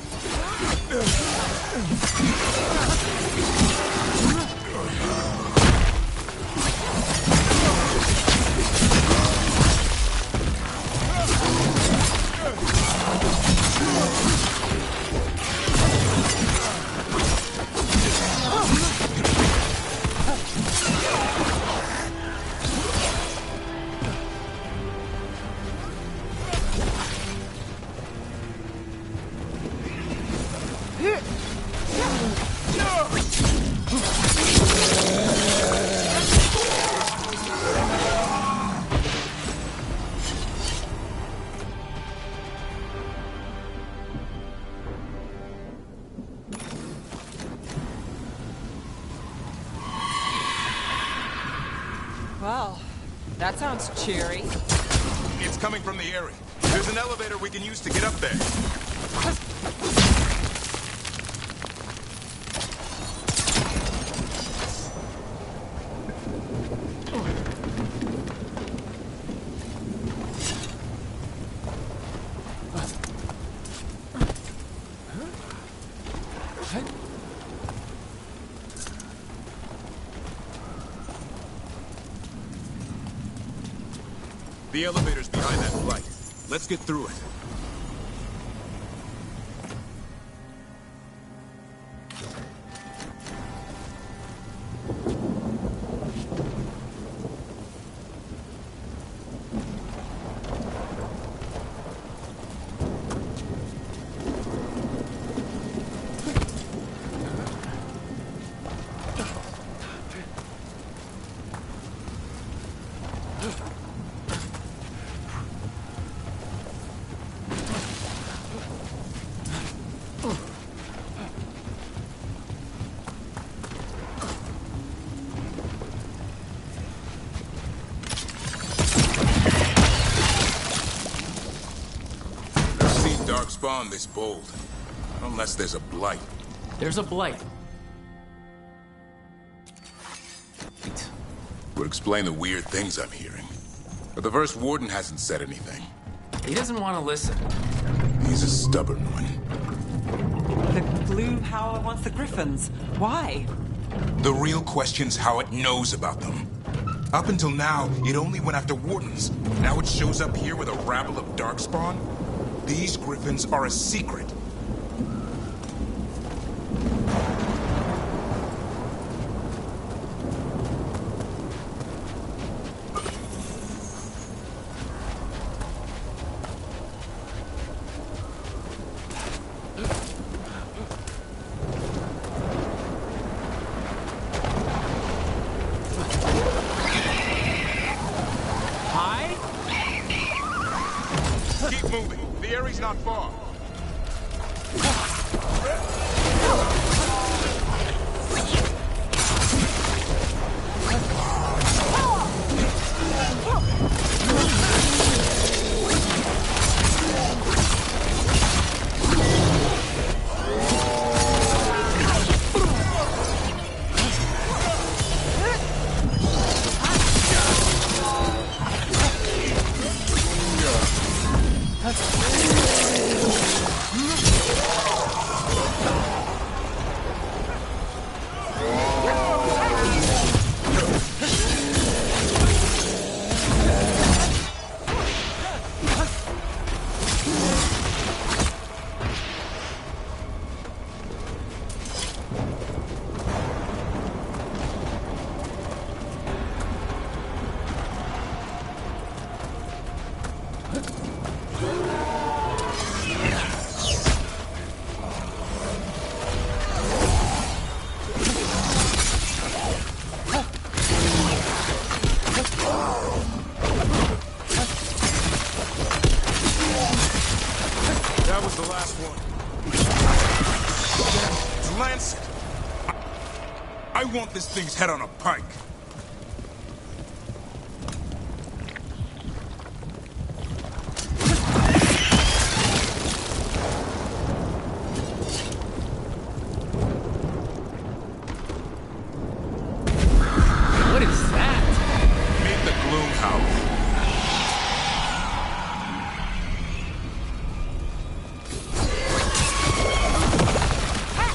Well, that sounds cheery. It's coming from the area. There's an elevator we can use to get up there. The elevator's behind that flight. Let's get through it. Darkspawn this bold. Unless there's a blight. There's a blight. Would explain the weird things I'm hearing. But the first warden hasn't said anything. He doesn't want to listen. He's a stubborn one. The Gloom Howler wants the Griffins. Why? The real question's how it knows about them. Up until now, it only went after wardens. Now it shows up here with a rabble of Darkspawn? These Griffins are a secret. Keep moving. The area's not far. That was the last one. Lance, I want this thing's head on a pike. What is that? Meet the Gloom Howler.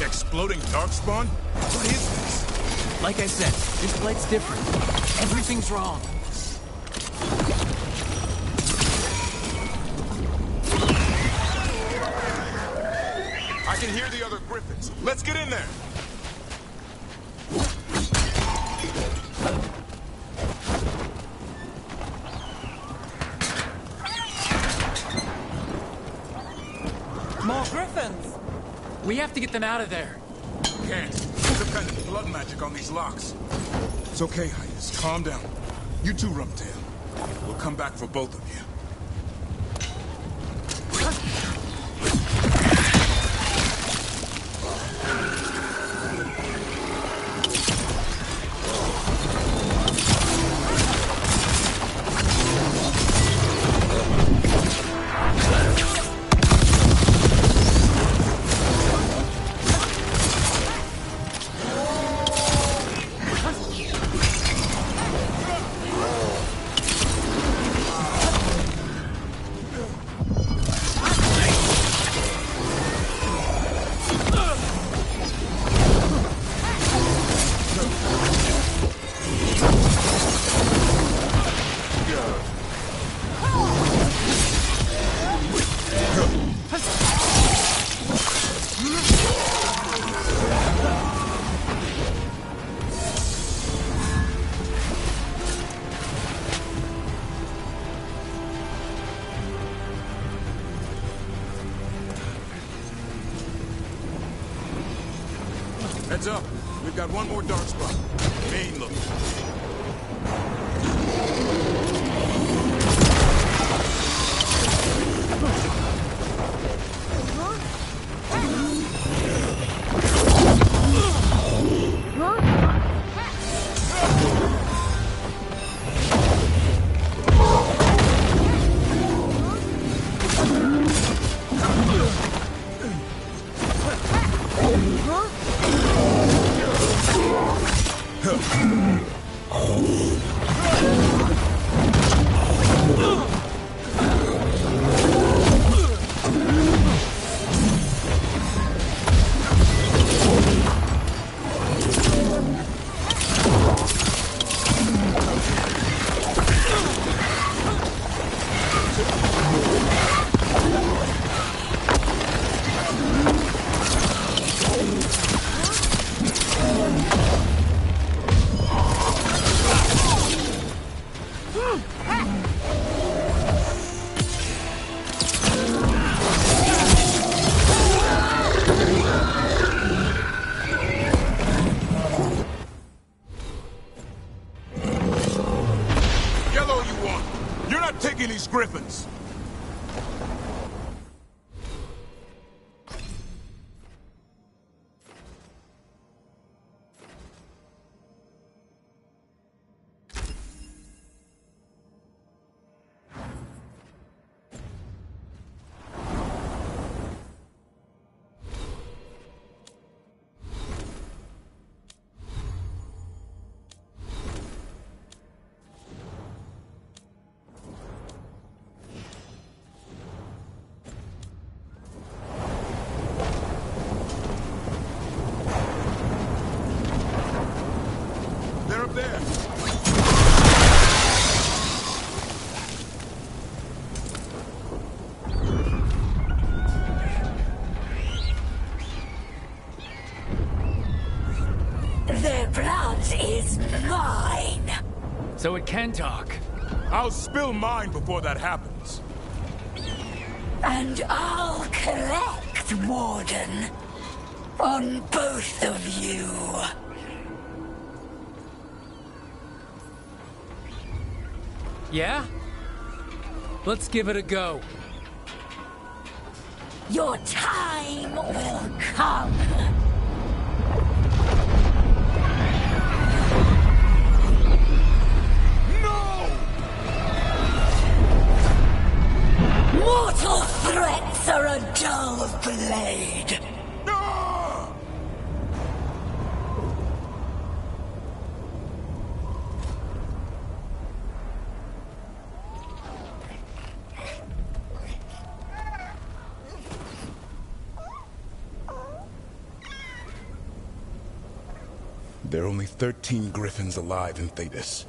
Exploding Darkspawn? What is this? Like I said, this blight's different. Everything's wrong. I can hear the other Griffins. Let's get in there. More Griffins! We have to get them out of there. Can't. There's a kind of blood magic on these locks. It's okay, Hydas. Calm down. You too, Rumtail. We'll come back for both of you. Heads up. We've got one more dark spot. Main look. Griffins. So it can talk. I'll spill mine before that happens. And I'll collect, Warden. On both of you. Yeah? Let's give it a go. Your time will come. Mortal threats are a dull blade. No! There are only 13 griffins alive in Thetis.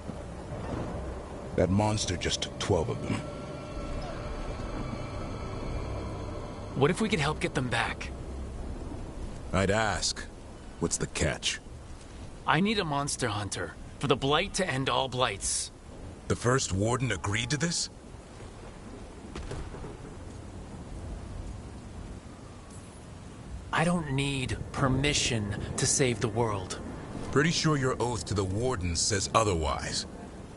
That monster just took 12 of them. What if we could help get them back? I'd ask. What's the catch? I need a monster hunter for the Blight to end all blights. The first warden agreed to this? I don't need permission to save the world. Pretty sure your oath to the warden says otherwise.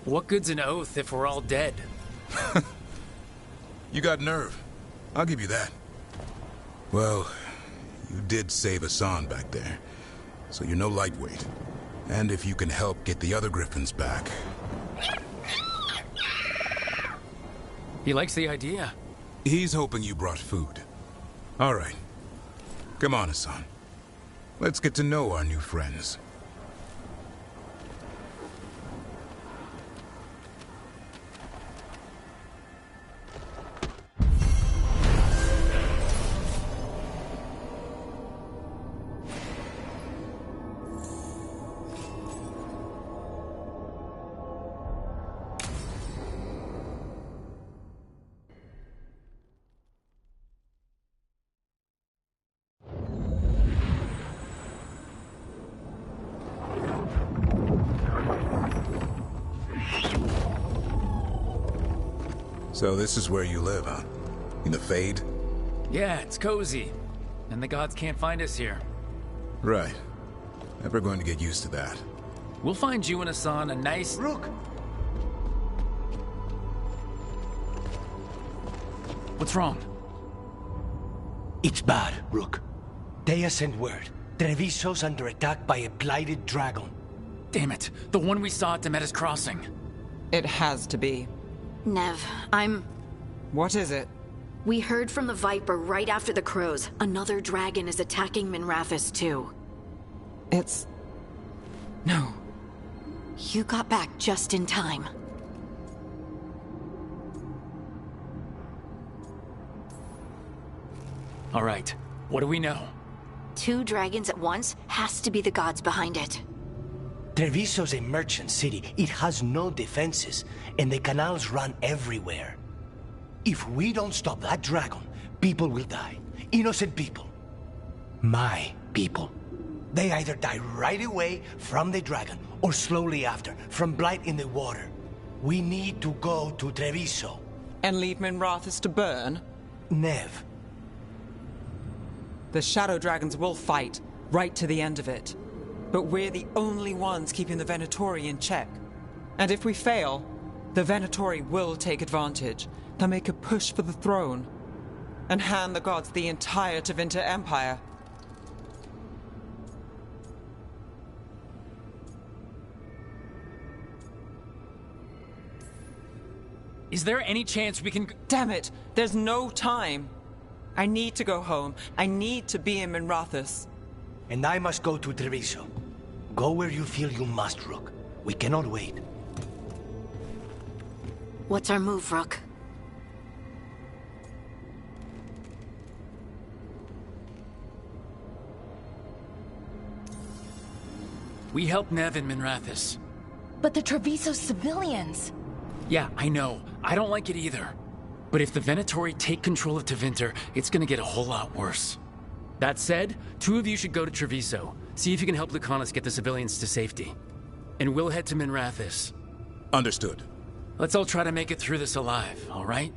What good's an oath if we're all dead? You got nerve. I'll give you that. Well, you did save Hassan back there, so you're no lightweight. And if you can help get the other griffins back... He likes the idea. He's hoping you brought food. All right. Come on, Hassan. Let's get to know our new friends. So this is where you live, huh? In the Fade? Yeah, it's cozy. And the gods can't find us here. Right. Never going to get used to that. We'll find you and Hassan a nice... Rook! What's wrong? It's bad, Rook. Dea sent word. Treviso's under attack by a blighted dragon. Damn it. The one we saw at Demeter's Crossing. It has to be. Nev, What is it? We heard from the Viper right after the crows. Another dragon is attacking Minrathous too. It's... No. You got back just in time. All right. What do we know? 2 dragons at once has to be the gods behind it. Treviso's a merchant city. It has no defenses, and the canals run everywhere. If we don't stop that dragon, people will die. Innocent people. My people. They either die right away from the dragon, or slowly after, from blight in the water. We need to go to Treviso. And leave Minrathous to burn? Nev. The Shadow Dragons will fight, right to the end of it. But we're the only ones keeping the Venatori in check. And if we fail, the Venatori will take advantage. They'll make a push for the throne. And hand the gods the entire Tevinter Empire. Is there any chance we can... Damn it! There's no time! I need to go home. I need to be in Minrathous. And I must go to Treviso. Go where you feel you must, Rook. We cannot wait. What's our move, Rook? We help Nev in Minrathous. But the Treviso civilians... Yeah, I know. I don't like it either. But if the Venatori take control of Tevinter, it's gonna get a whole lot worse. That said, 2 of you should go to Treviso. See if you can help Lucanus get the civilians to safety. And we'll head to Minrathous. Understood. Let's all try to make it through this alive, all right?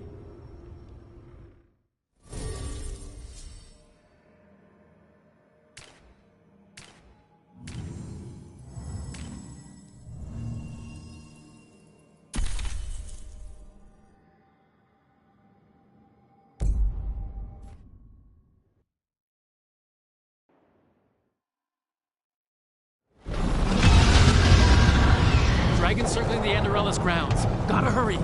Dragon circling the Anderella's grounds. Gotta hurry.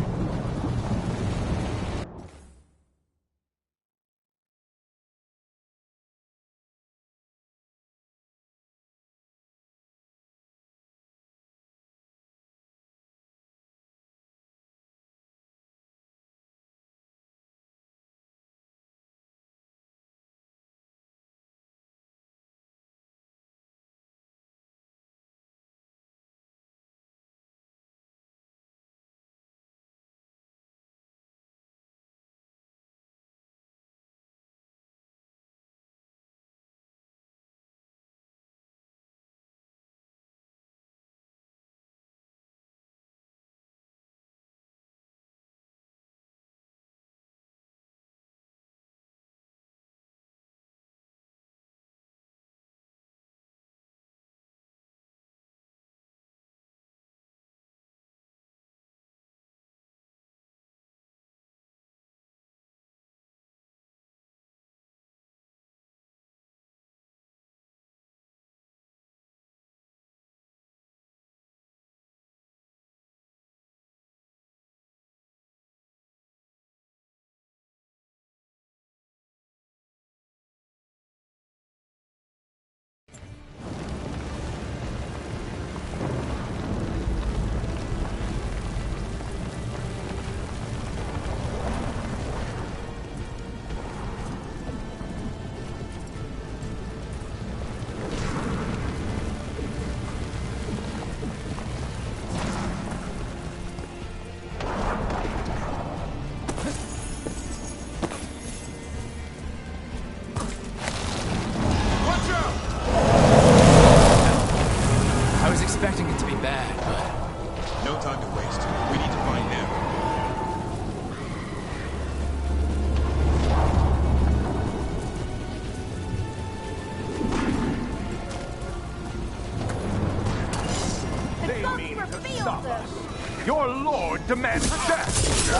demands death!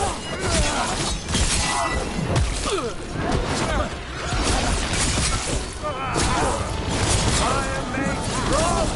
I am made strong!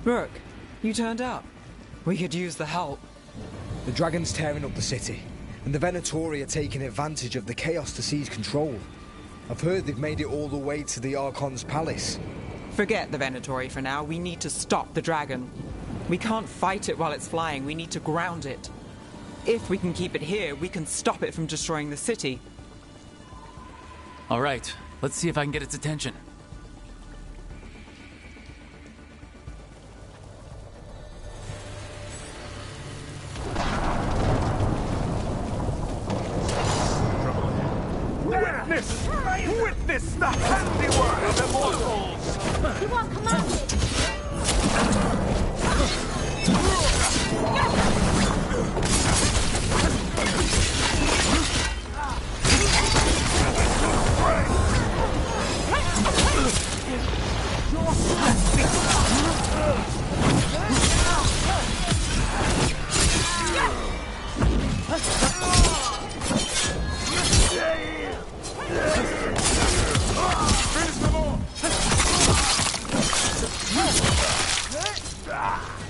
Rook, you turned up. We could use the help. The dragon's tearing up the city, and the Venatori are taking advantage of the chaos to seize control. I've heard they've made it all the way to the Archon's palace. Forget the Venatori for now. We need to stop the dragon. We can't fight it while it's flying. We need to ground it. If we can keep it here, we can stop it from destroying the city. All right, let's see if I can get its attention. Witness the handiwork of immortals! You are commanded!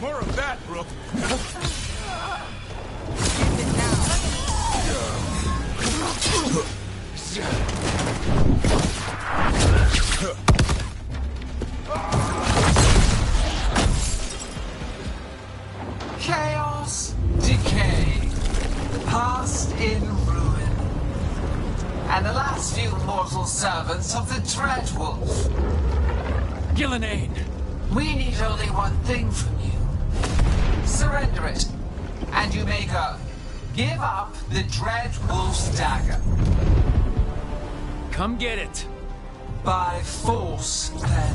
More of that, Rook. Chaos, decay, past in ruin, and the last few mortal servants of the Dreadwolf. Gillenane! We need only one thing from you. Surrender it, and you may go. Give up the Dreadwolf's dagger. Come get it. by force, then.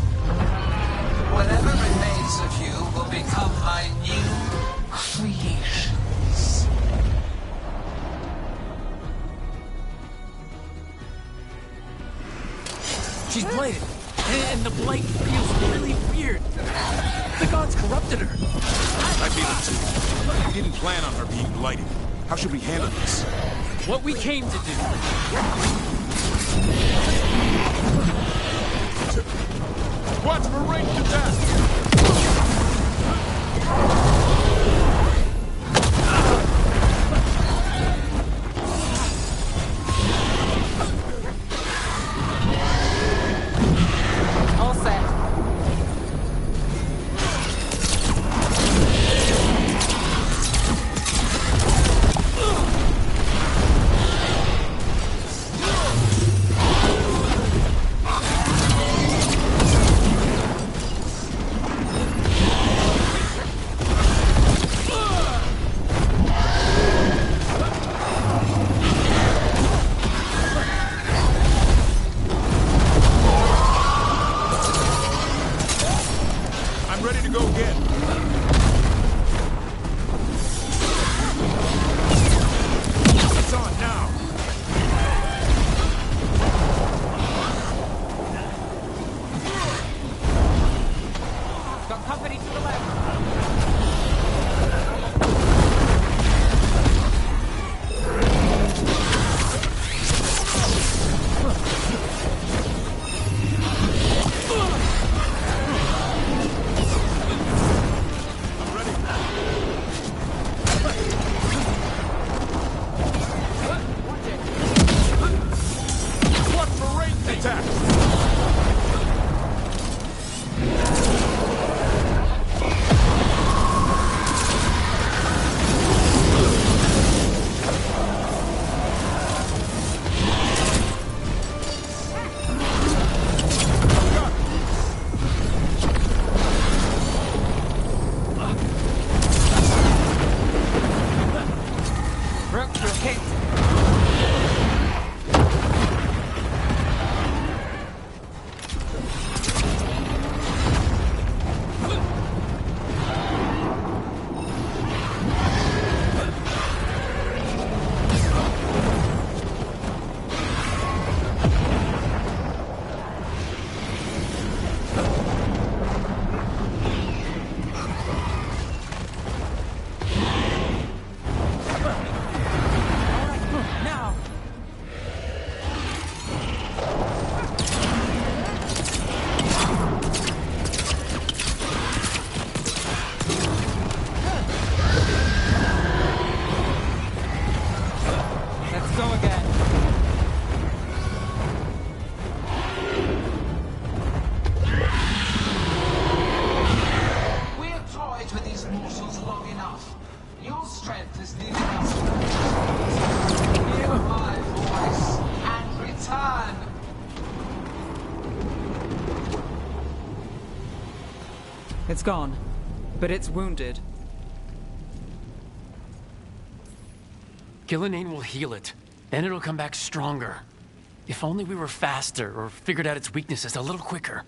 Whatever remains of you will become my new creations. She's blighted, and the blight feels really weird. The gods corrupted her. I feel it too. We didn't plan on her being blighted. How should we handle this? What we came to do. Watch for range attack! All set. It's gone, but it's wounded. Gillenane will heal it. Then it'll come back stronger. If only we were faster, or figured out its weaknesses a little quicker.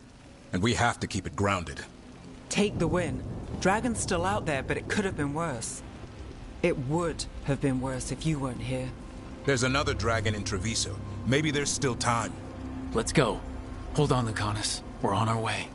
And we have to keep it grounded. Take the win. Dragon's still out there, but it could have been worse. It would have been worse if you weren't here. There's another dragon in Treviso. Maybe there's still time. Let's go. Hold on, Lucanus. We're on our way.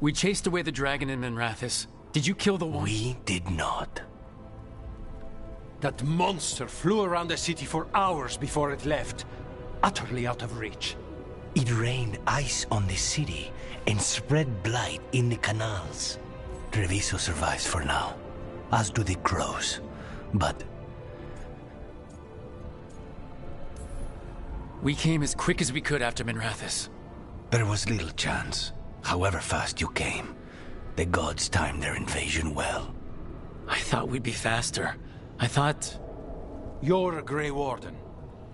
We chased away the dragon in Minrathous. Did you kill the one? We did not. That monster flew around the city for hours before it left, utterly out of reach. It rained ice on the city and spread blight in the canals. Treviso survives for now, as do the crows. But we came as quick as we could after Minrathous. there was little chance. However fast you came, the gods timed their invasion well. I thought we'd be faster. I thought You're a Grey Warden.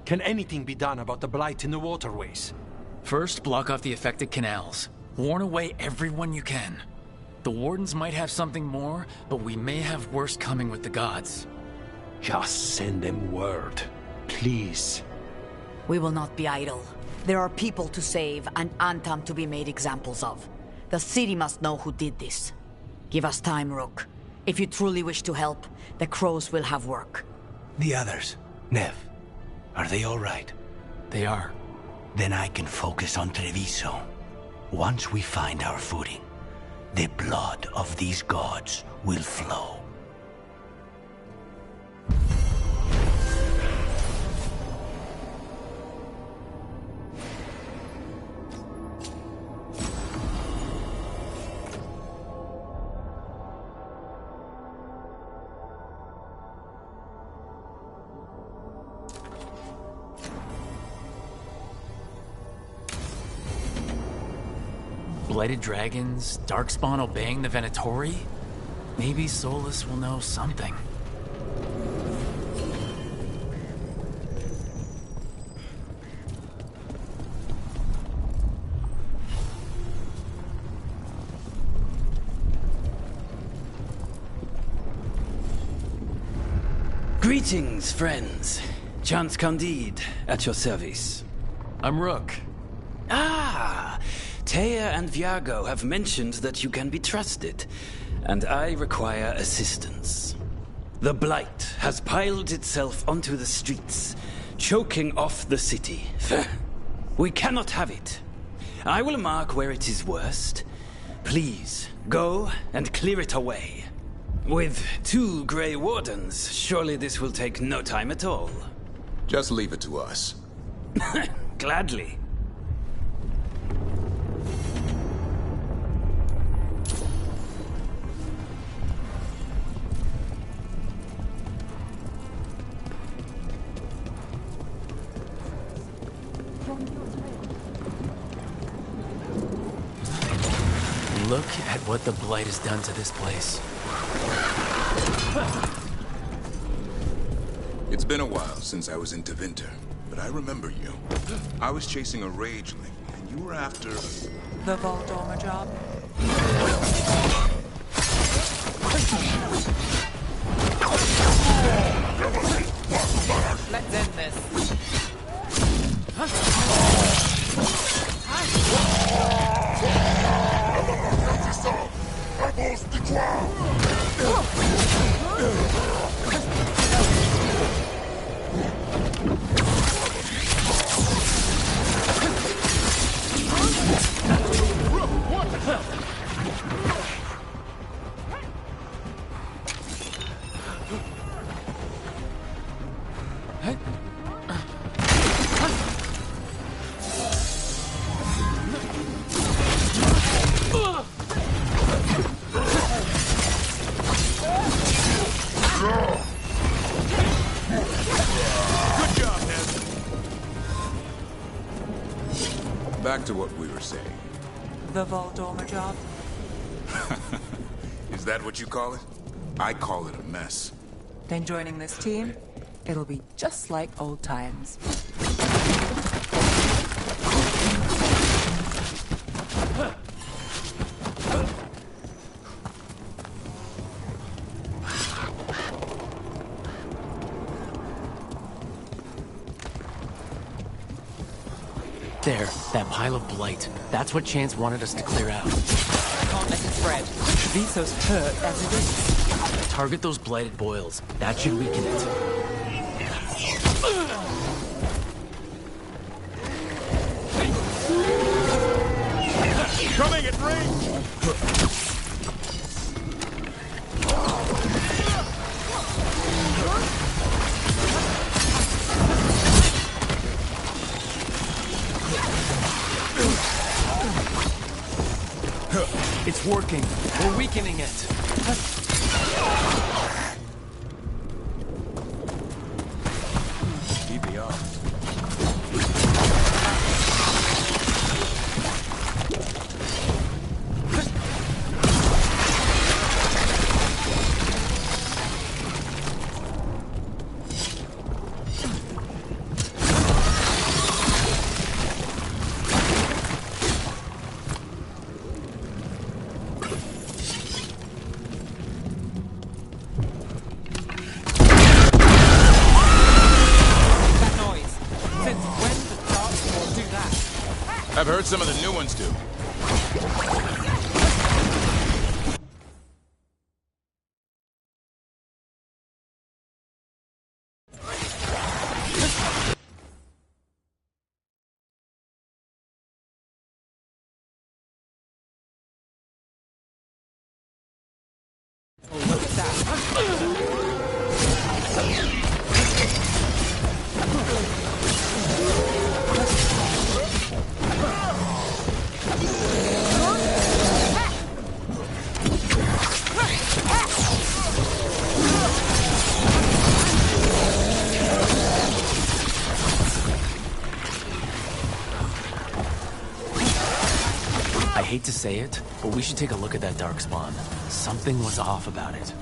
Can anything be done about the blight in the waterways? First, block off the affected canals. Warn away everyone you can. The Wardens might have something more, but we may have worse coming with the gods. Just send them word, please. We will not be idle. There are people to save and Antam to be made examples of. The city must know who did this. Give us time, Rook. If you truly wish to help, the crows will have work. The others, Nev, are they all right? They are. Then I can focus on Treviso. Once we find our footing, the blood of these gods will flow. Blighted dragons, Darkspawn obeying the Venatori? Maybe Solas will know something. Greetings, friends. Chance Candide, at your service. I'm Rook. Ah! Taya and Viago have mentioned that you can be trusted, and I require assistance. The Blight has piled itself onto the streets, choking off the city. We cannot have it. I will mark where it is worst. Please, go and clear it away. With 2 Grey Wardens, surely this will take no time at all. Just leave it to us. Gladly. Look at what the Blight has done to this place. It's been a while since I was in Tevinter, but I remember you. I was chasing a rageling, and you were after... The Voldorma job? Let's end this. Back to what we were saying. The Voldorma job? Is that what you call it? I call it a mess. Then joining this team, it'll be just like old times. There, that pile of blight. That's what Chance wanted us to clear out. Can't let it spread. Treviso's hurt as it is. Target those blighted boils. That should weaken it. Coming at range! It's working. We're weakening it. Keep the odds. I've heard some of the new ones do. Look at that. I hate to say it, but we should take a look at that darkspawn. Something was off about it.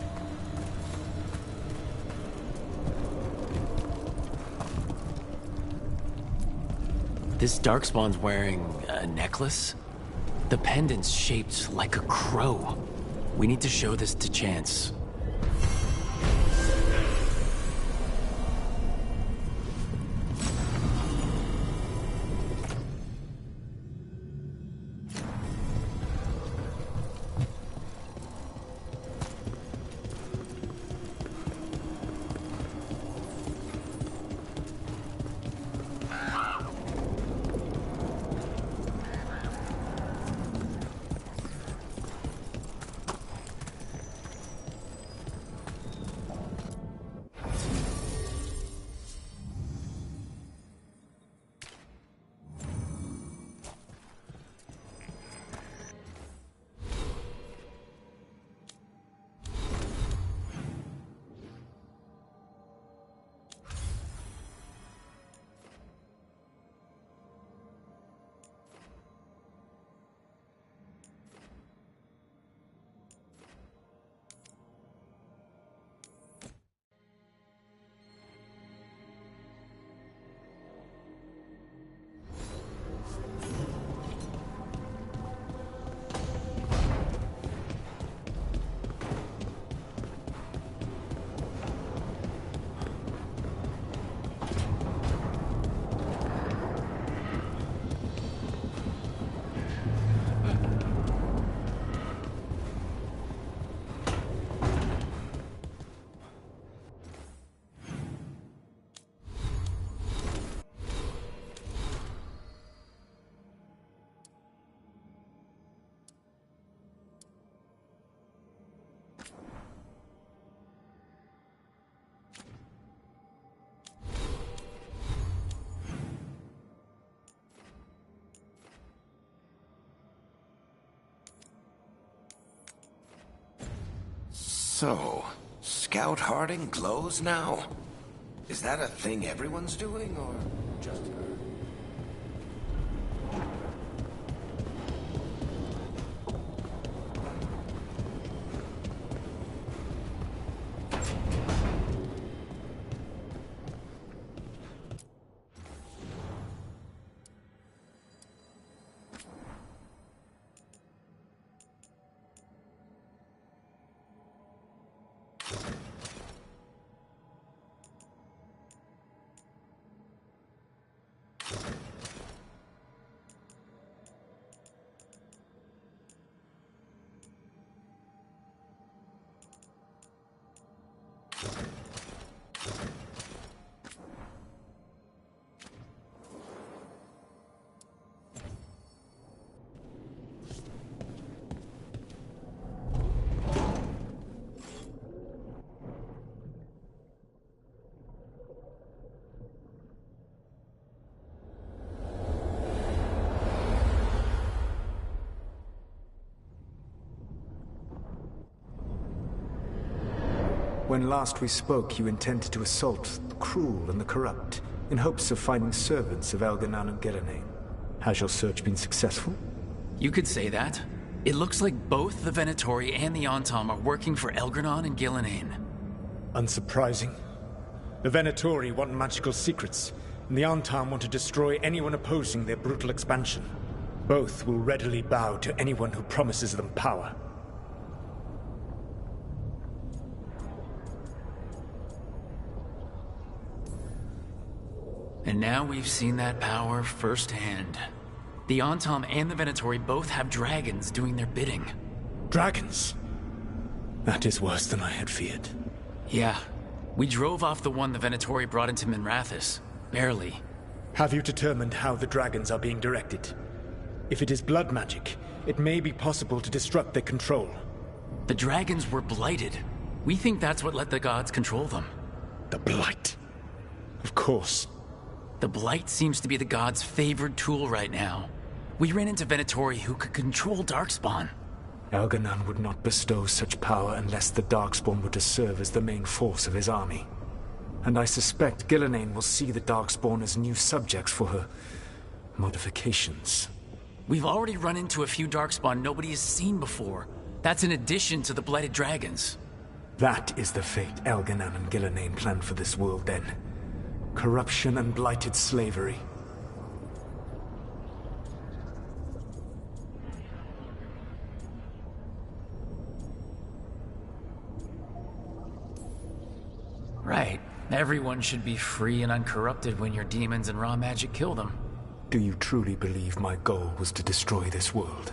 This darkspawn's wearing a necklace? The pendant's shaped like a crow. We need to show this to Chance. So, Scout Harding glows now? Is that a thing everyone's doing, or just her? When last we spoke, you intended to assault the cruel and the corrupt, in hopes of finding servants of Elganon and Gillenane. Has your search been successful? You could say that. It looks like both the Venatori and the Antom are working for Elganon and Gillenane. Unsurprising. The Venatori want magical secrets, and the Antom want to destroy anyone opposing their brutal expansion. Both will readily bow to anyone who promises them power. And now we've seen that power firsthand. The Antam and the Venatori both have dragons doing their bidding. Dragons? That is worse than I had feared. Yeah. We drove off the one the Venatori brought into Minrathous. Barely. Have you determined how the dragons are being directed? If it is blood magic, it may be possible to disrupt their control. The dragons were blighted. We think that's what let the gods control them. The blight. Of course. The blight seems to be the gods' favored tool right now. We ran into Venatori who could control Darkspawn. Elganon would not bestow such power unless the Darkspawn were to serve as the main force of his army. And I suspect Gillenane will see the Darkspawn as new subjects for her modifications. We've already run into a few Darkspawn nobody has seen before. That's in addition to the blighted dragons. That is the fate Elganon and Gillenane planned for this world then. Corruption and blighted slavery. Right. Everyone should be free and uncorrupted when your demons and raw magic kill them. Do you truly believe my goal was to destroy this world?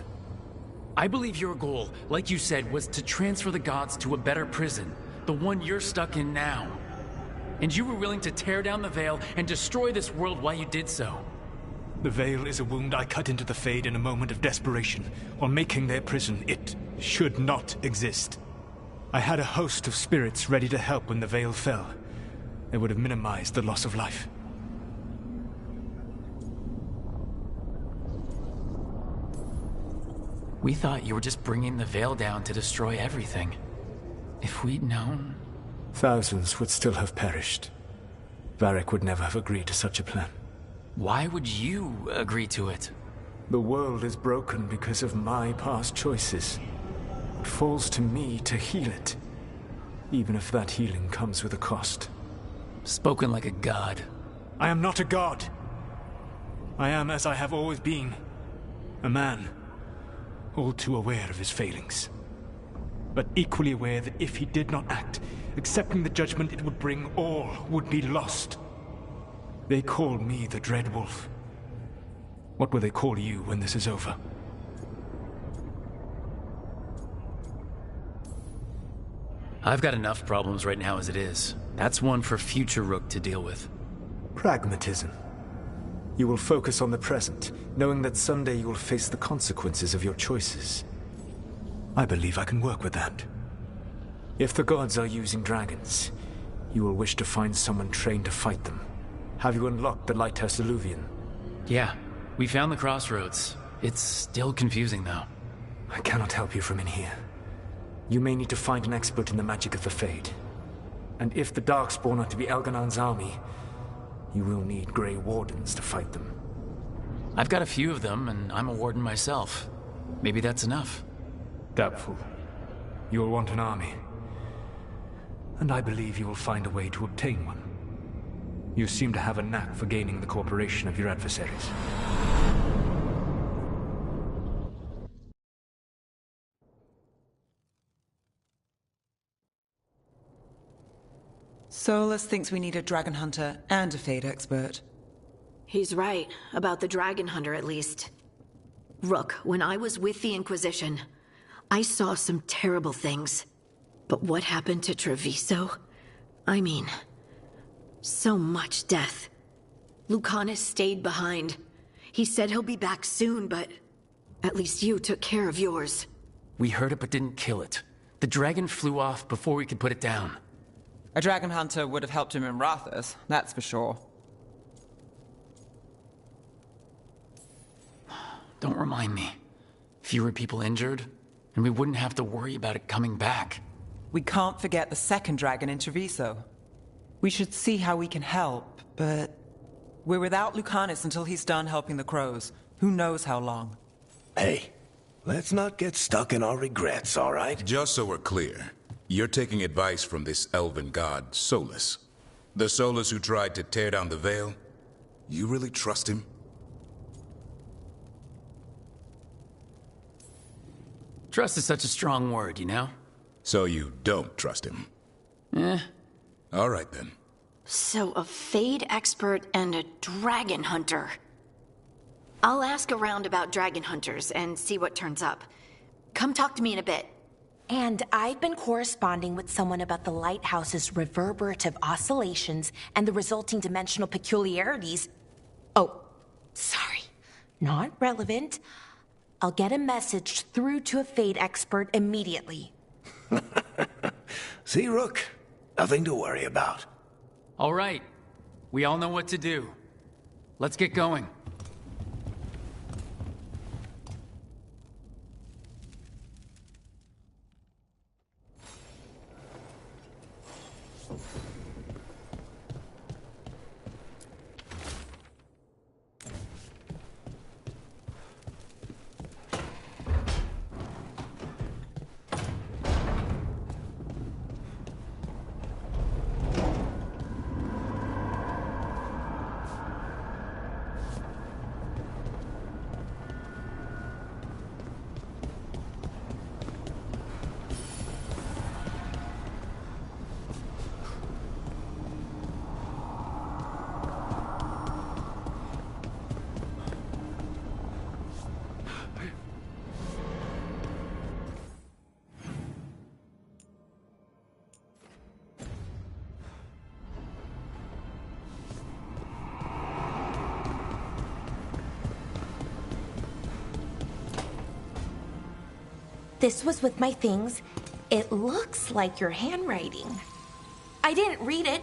I believe your goal, like you said, was to transfer the gods to a better prison. The one you're stuck in now. And you were willing to tear down the Veil and destroy this world while you did so. The Veil is a wound I cut into the Fade in a moment of desperation, while making their prison. It should not exist. I had a host of spirits ready to help when the Veil fell. It would have minimized the loss of life. We thought you were just bringing the Veil down to destroy everything. If we'd known... Thousands would still have perished. Varric would never have agreed to such a plan. Why would you agree to it? The world is broken because of my past choices. It falls to me to heal it, even if that healing comes with a cost. Spoken like a god. I am not a god. I am as I have always been. A man. All too aware of his failings. But equally aware that if he did not act, accepting the judgment it would bring, all would be lost. They call me the Dread Wolf. What will they call you when this is over? I've got enough problems right now as it is. That's one for future Rook to deal with. Pragmatism. You will focus on the present, knowing that someday you will face the consequences of your choices. I believe I can work with that. If the gods are using dragons, you will wish to find someone trained to fight them. Have you unlocked the Lighthouse Illuvian? Yeah, we found the crossroads. It's still confusing though. I cannot help you from in here. You may need to find an expert in the magic of the Fade. And if the Darkspawn are to be Elganon's army, you will need Grey Wardens to fight them. I've got a few of them, and I'm a warden myself. Maybe that's enough. Doubtful. You will want an army. And I believe you will find a way to obtain one. You seem to have a knack for gaining the cooperation of your adversaries. Solas thinks we need a dragon hunter and a Fade expert. He's right, about the dragon hunter at least. Rook, when I was with the Inquisition, I saw some terrible things. But what happened to Treviso? I mean, so much death. Lucanus stayed behind. He said he'll be back soon, but at least you took care of yours. We heard it but didn't kill it. The dragon flew off before we could put it down. A dragon hunter would have helped him in Rathus, that's for sure. Don't remind me. Fewer people injured, and we wouldn't have to worry about it coming back. We can't forget the second dragon in Treviso. We should see how we can help, but we're without Lucanus until he's done helping the crows. Who knows how long? Hey, let's not get stuck in our regrets, all right? Just so we're clear, you're taking advice from this elven god, Solas. The Solas who tried to tear down the Veil? You really trust him? Trust is such a strong word, you know? So you don't trust him? All right, then. So a Fade expert and a dragon hunter. I'll ask around about dragon hunters and see what turns up. Come talk to me in a bit. And I've been corresponding with someone about the lighthouse's reverberative oscillations and the resulting dimensional peculiarities. Oh, sorry. Not relevant. I'll get a message through to a Fade expert immediately. See, Rook? Nothing to worry about. All right. We all know what to do. Let's get going. This was with my things. It looks like your handwriting. I didn't read it.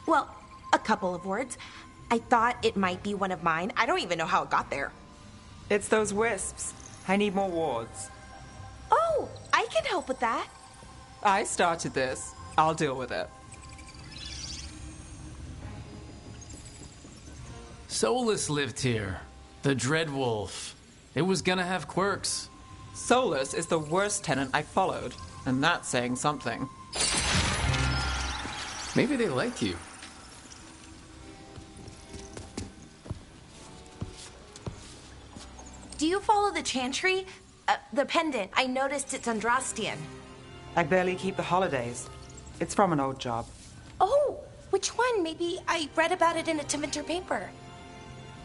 Well, a couple of words. I thought it might be one of mine. I don't even know how it got there. It's those wisps. I need more wards. Oh, I can help with that. I started this. I'll deal with it. Solas lived here. The Dreadwolf. It was gonna have quirks. Solas is the worst tenant I followed, and that's saying something. Maybe they like you. Do you follow the chantry? The pendant. I noticed it's Andrastian. I barely keep the holidays. It's from an old job. Oh, which one? Maybe I read about it in a Tevinter paper.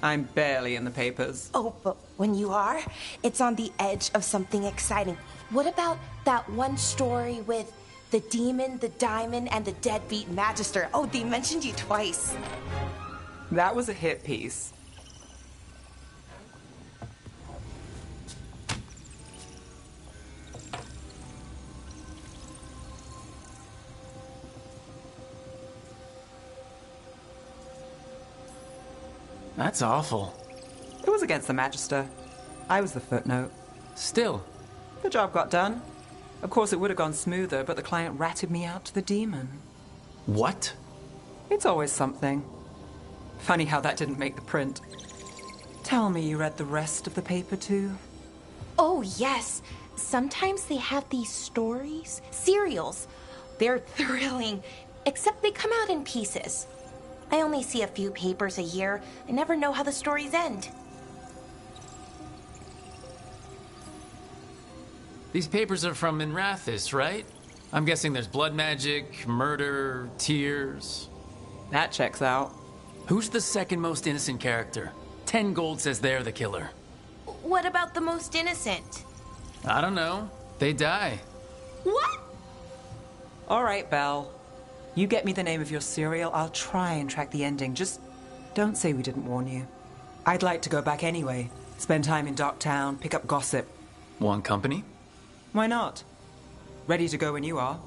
I'm barely in the papers. Oh, but when you are, it's on the edge of something exciting. What about that one story with the demon, the diamond, and the deadbeat magister? Oh, they mentioned you twice. That was a hit piece. That's awful. It was against the Magister. I was the footnote. Still. The job got done. Of course, it would have gone smoother, but the client ratted me out to the demon. What? It's always something. Funny how that didn't make the print. Tell me you read the rest of the paper, too? Oh, yes. Sometimes they have these stories, serials. They're thrilling, except they come out in pieces. I only see a few papers a year. I never know how the stories end. These papers are from Minrathis, right? I'm guessing there's blood magic, murder, tears. That checks out. Who's the second most innocent character? 10 gold says they're the killer. What about the most innocent? I don't know. They die. What? All right, Belle. You get me the name of your serial, I'll try and track the ending. Just don't say we didn't warn you. I'd like to go back anyway. Spend time in Darktown, pick up gossip. Want company? Why not? Ready to go when you are.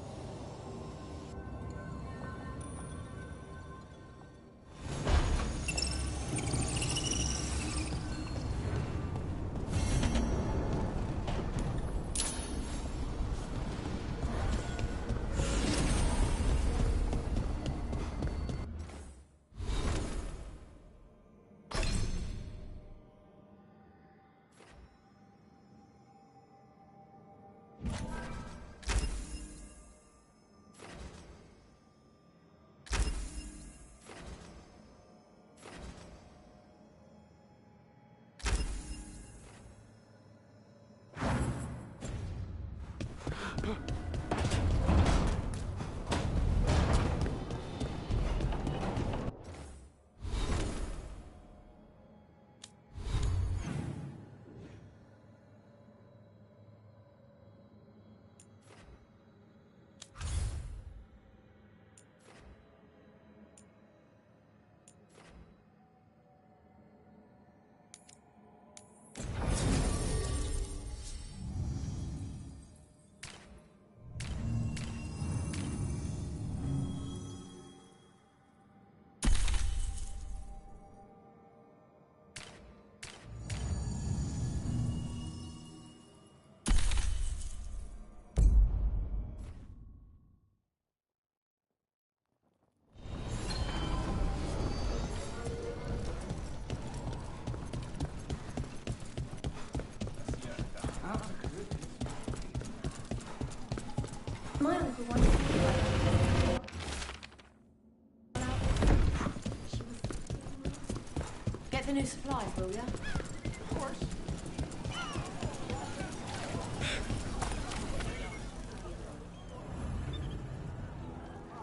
new supplies, will ya? Of course.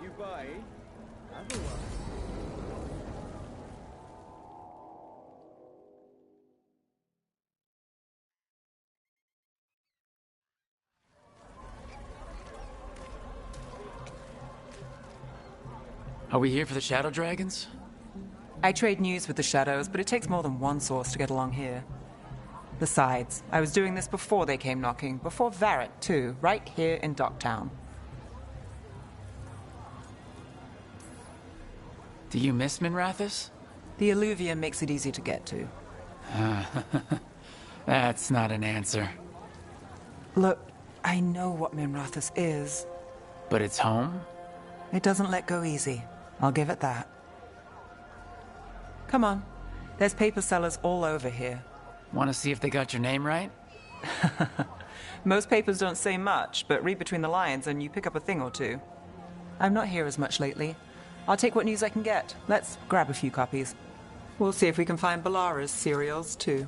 You buy, otherwise. Are we here for the Shadow Dragons? I trade news with the Shadows, but it takes more than one source to get along here. Besides, I was doing this before they came knocking, before Varret, too, right here in Docktown. Do you miss Minrathous? The Alluvia makes it easy to get to. That's not an answer. Look, I know what Minrathous is. But it's home? It doesn't let go easy. I'll give it that. Come on. There's paper sellers all over here. Want to see if they got your name right? Most papers don't say much, but read between the lines and you pick up a thing or two. I'm not here as much lately. I'll take what news I can get. Let's grab a few copies. We'll see if we can find Balara's serials, too.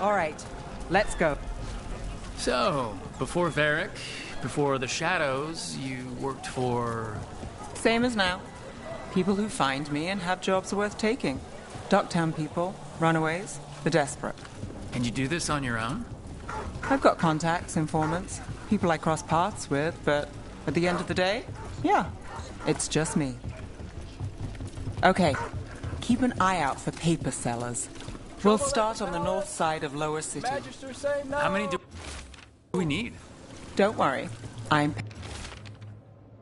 All right, let's go. So, before Varric, before the Shadows, you worked for... Same as now. People who find me and have jobs worth taking. Docktown people, runaways, the desperate. And you do this on your own? I've got contacts, informants, people I cross paths with, but at the end of the day, yeah, it's just me. Okay, keep an eye out for paper sellers. We'll start on the north side of Lower City. How many do we need? Don't worry, I'm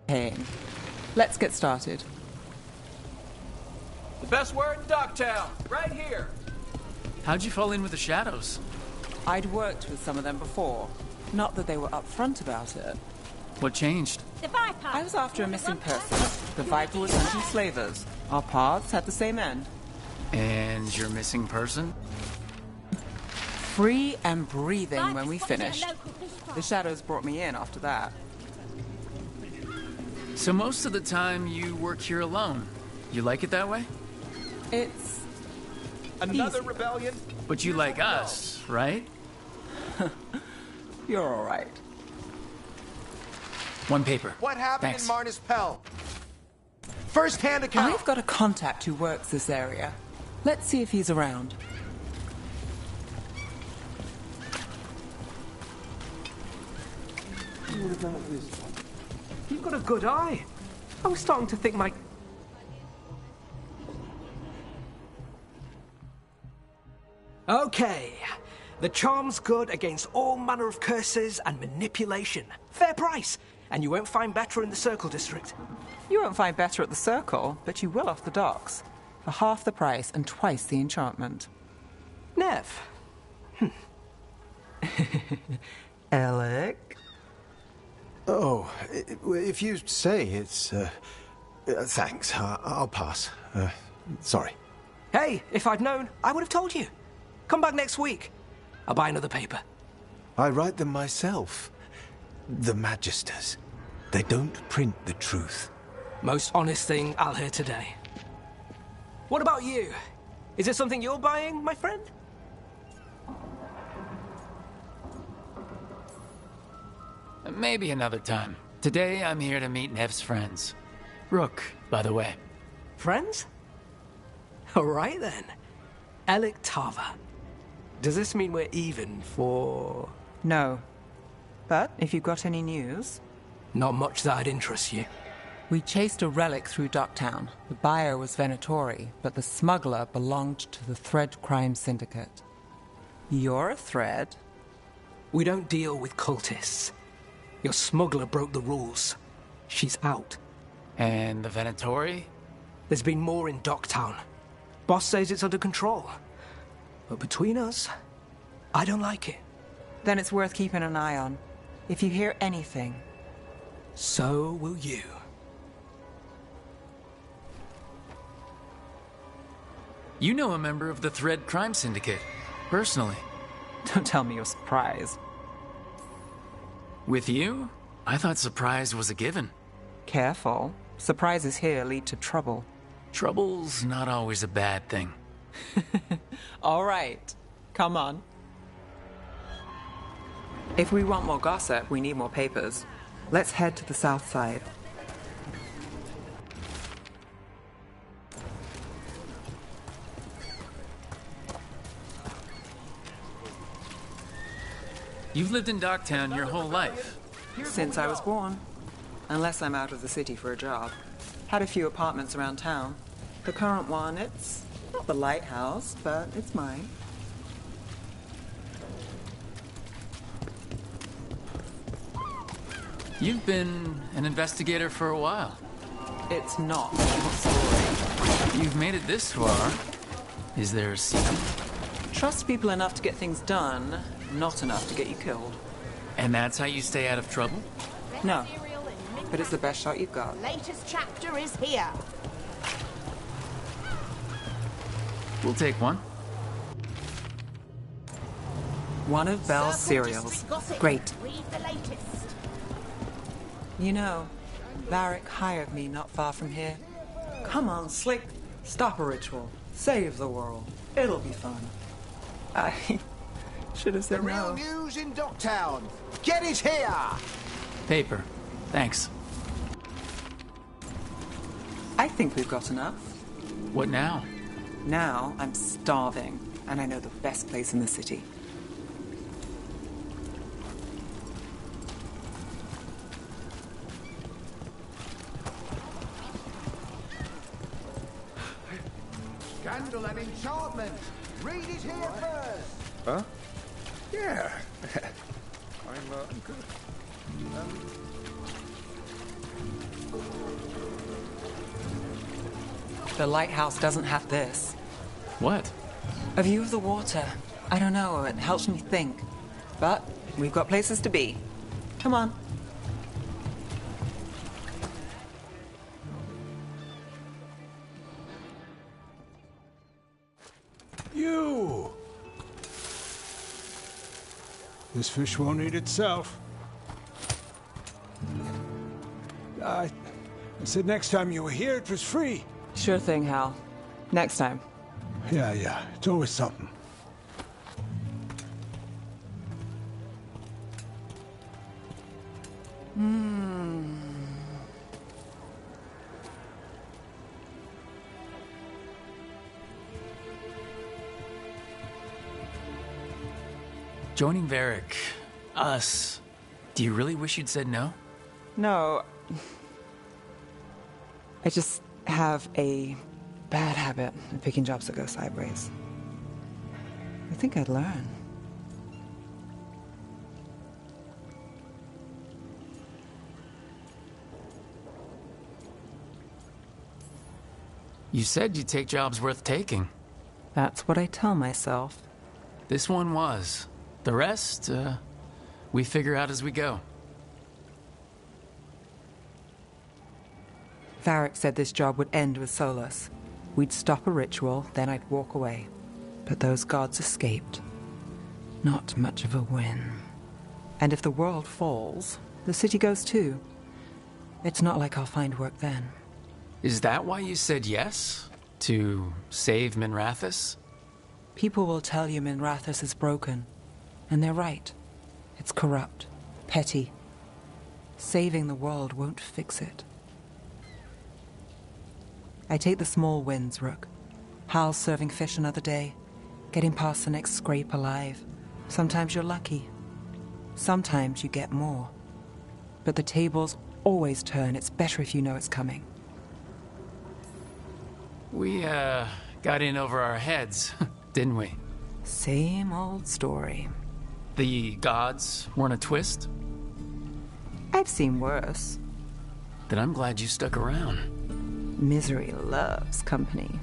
paying. Let's get started. The best word in Docktown, right here. How'd you fall in with the Shadows? I'd worked with some of them before. Not that they were upfront about it. What changed? The Viper. I was after a missing person. The Viper was hunting slavers. Our paths had the same end. And your missing person? Free and breathing when we finished. The Shadows brought me in after that. So most of the time you work here alone. You like it that way? It's... Another easy. rebellion? But you like us, right? You're all right. One paper. What happened Thanks. in Marnus Pell? First-hand account. I've got a contact who works this area. Let's see if he's around. What about this one? You've got a good eye. I was starting to think my... Okay. The charm's good against all manner of curses and manipulation. Fair price. And you won't find better in the Circle District. You won't find better at the Circle, but you will off the docks. For half the price and twice the enchantment. Nev. Alec? Oh, if you say it's... thanks. I'll pass. Sorry. Hey, if I'd known, I would have told you. Come back next week. I'll buy another paper. I write them myself. The Magisters. They don't print the truth. Most honest thing I'll hear today. What about you? Is it something you're buying, my friend? Maybe another time. Today I'm here to meet Nev's friends. Rook, by the way. Friends? All right then. Alec Tava. Does this mean we're even for... No. But if you've got any news... Not much that'd interest you. We chased a relic through Docktown. The buyer was Venatori, but the smuggler belonged to the Thread Crime Syndicate. You're a Thread? We don't deal with cultists. Your smuggler broke the rules. She's out. And the Venatori? There's been more in Docktown. Boss says it's under control. But between us, I don't like it. Then it's worth keeping an eye on. If you hear anything... So will you. You know a member of the Thread Crime Syndicate, personally. Don't tell me you're surprised. With you? I thought surprise was a given. Careful. Surprises here lead to trouble. Trouble's not always a bad thing. All right. Come on. If we want more gossip, we need more papers. Let's head to the south side. You've lived in Docktown your whole life. Since I was born. Unless I'm out of the city for a job. Had a few apartments around town. The current one, it's not the lighthouse, but it's mine. You've been an investigator for a while. It's not a short story. You've made it this far. Is there a secret? Trust people enough to get things done, not enough to get you killed. And that's how you stay out of trouble? No. But it's the best shot you've got. Latest chapter is here. We'll take one. One of Belle's cereals. Great. Read the latest. You know, Varric hired me not far from here. Come on, Slick. Stop a ritual. Save the world. It'll be fun. I should have said The real no. news in Docktown. Get it here! Paper. Thanks. I think we've got enough. What now? Now I'm starving, and I know the best place in the city. Scandal and enchantment. Read it here first. Huh? Yeah. I'm good. The lighthouse doesn't have this. What? A view of the water. I don't know, it helps me think. But we've got places to be. Come on. You! This fish won't eat itself. I said next time you were here it was free. Sure thing, Hal. Next time. Yeah. It's always something. Joining Varric, us, do you really wish you'd said no? No. I just have a bad habit of picking jobs that go sideways. I think I'd learn. You said you'd take jobs worth taking. That's what I tell myself. This one was. The rest, we figure out as we go. Varric said this job would end with Solas. We'd stop a ritual, then I'd walk away. But those gods escaped. Not much of a win. And if the world falls, the city goes too. It's not like I'll find work then. Is that why you said yes? To save Minrathous? People will tell you Minrathous is broken. And they're right. It's corrupt, petty. Saving the world won't fix it. I take the small wins, Rook. Hal's serving fish another day, getting past the next scrape alive. Sometimes you're lucky. Sometimes you get more. But the tables always turn. It's better if you know it's coming. We, got in over our heads, didn't we? Same old story. The gods weren't a twist? I've seen worse. Then I'm glad you stuck around. Misery loves company.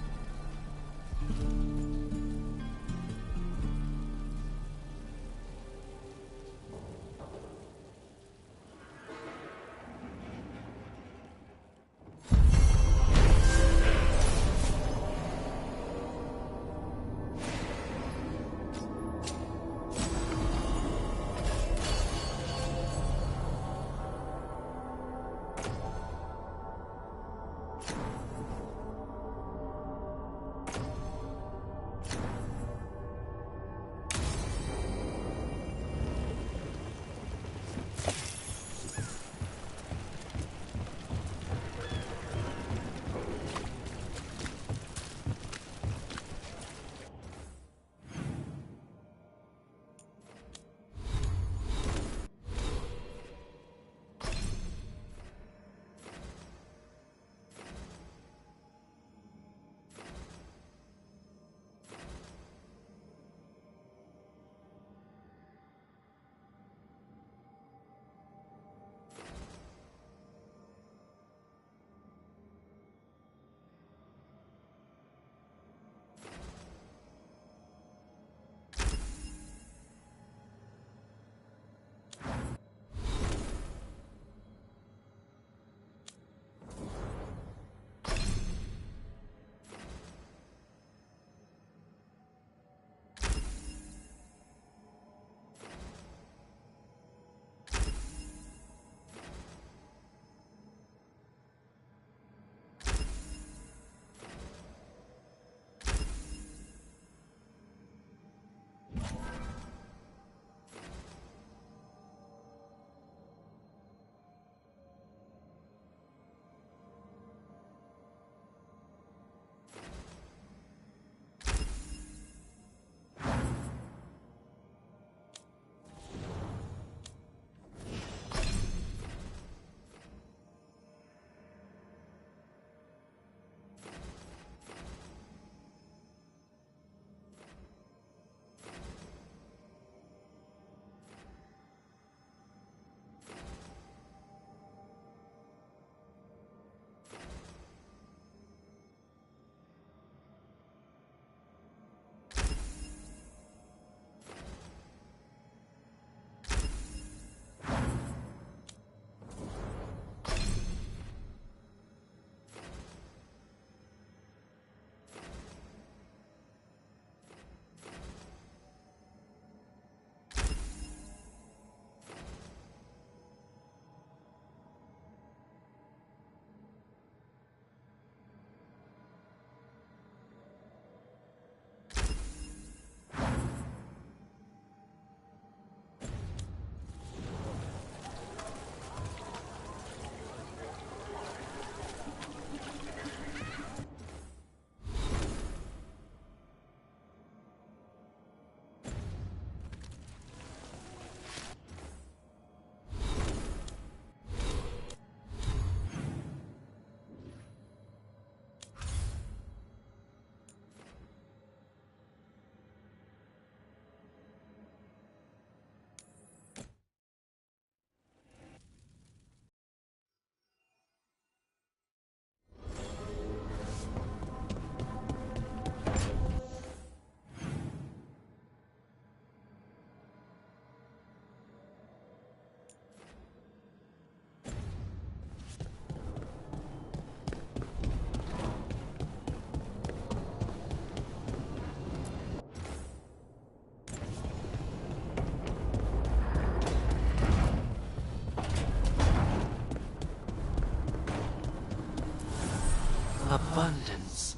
abundance.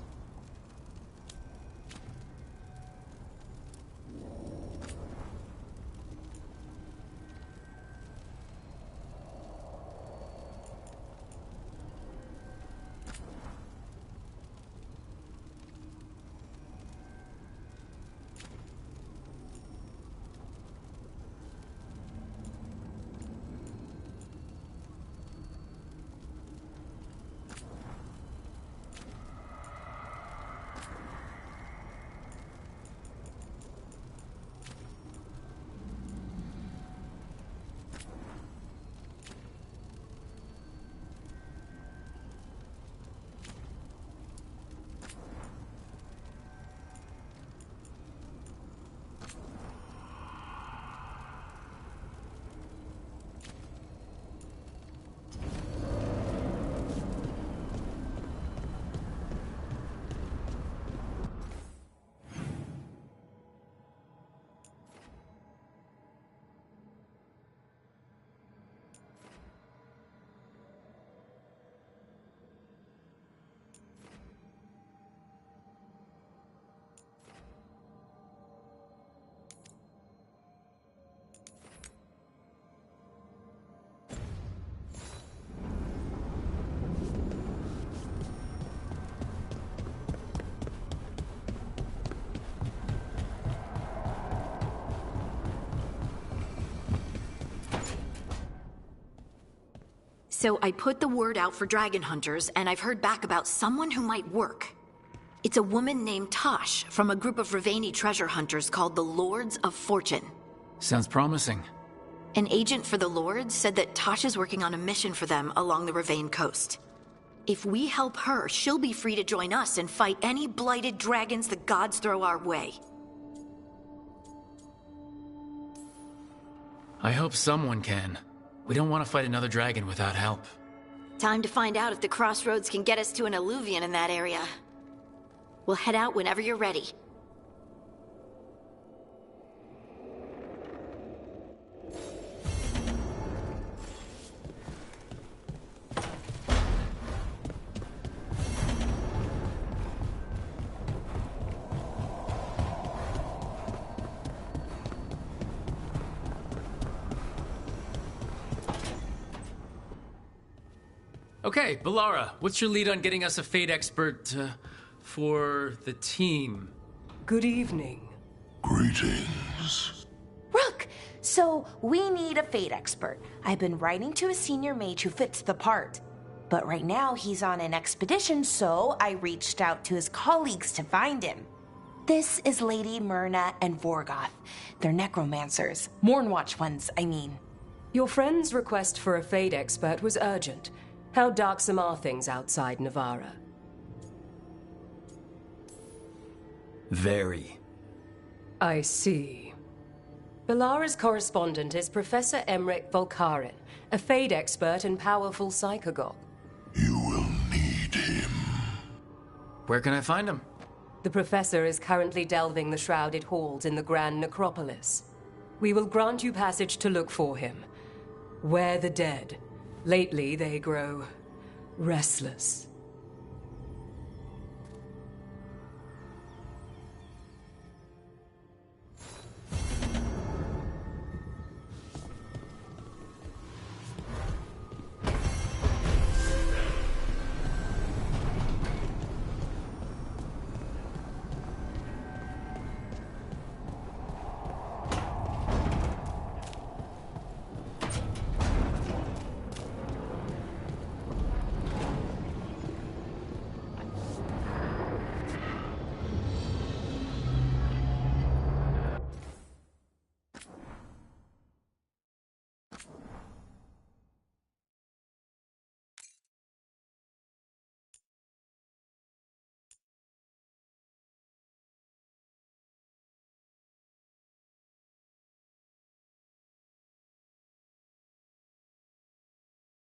So I put the word out for dragon hunters, and I've heard back about someone who might work. It's a woman named Tosh from a group of Ravani treasure hunters called the Lords of Fortune. Sounds promising. An agent for the Lords said that Tosh is working on a mission for them along the Ravane coast. If we help her, she'll be free to join us and fight any blighted dragons the gods throw our way. I hope someone can. We don't want to fight another dragon without help. Time to find out if the crossroads can get us to an alluvion in that area. We'll head out whenever you're ready. Okay, Balara, what's your lead on getting us a Fate expert for the team? Good evening. Greetings. Rook! So, we need a Fate expert. I've been writing to a senior mage who fits the part. But right now, he's on an expedition, so I reached out to his colleagues to find him. This is Lady Myrna and Vorgoth. They're necromancers. Mournwatch ones, I mean. Your friend's request for a Fate expert was urgent. How darksome are things outside Navarra? Very. I see. Balara's correspondent is Professor Emmerich Volkarin, a Fate expert and powerful psychagogue. You will need him. Where can I find him? The professor is currently delving the shrouded halls in the Grand Necropolis. We will grant you passage to look for him. Where the dead. Lately, they grow restless.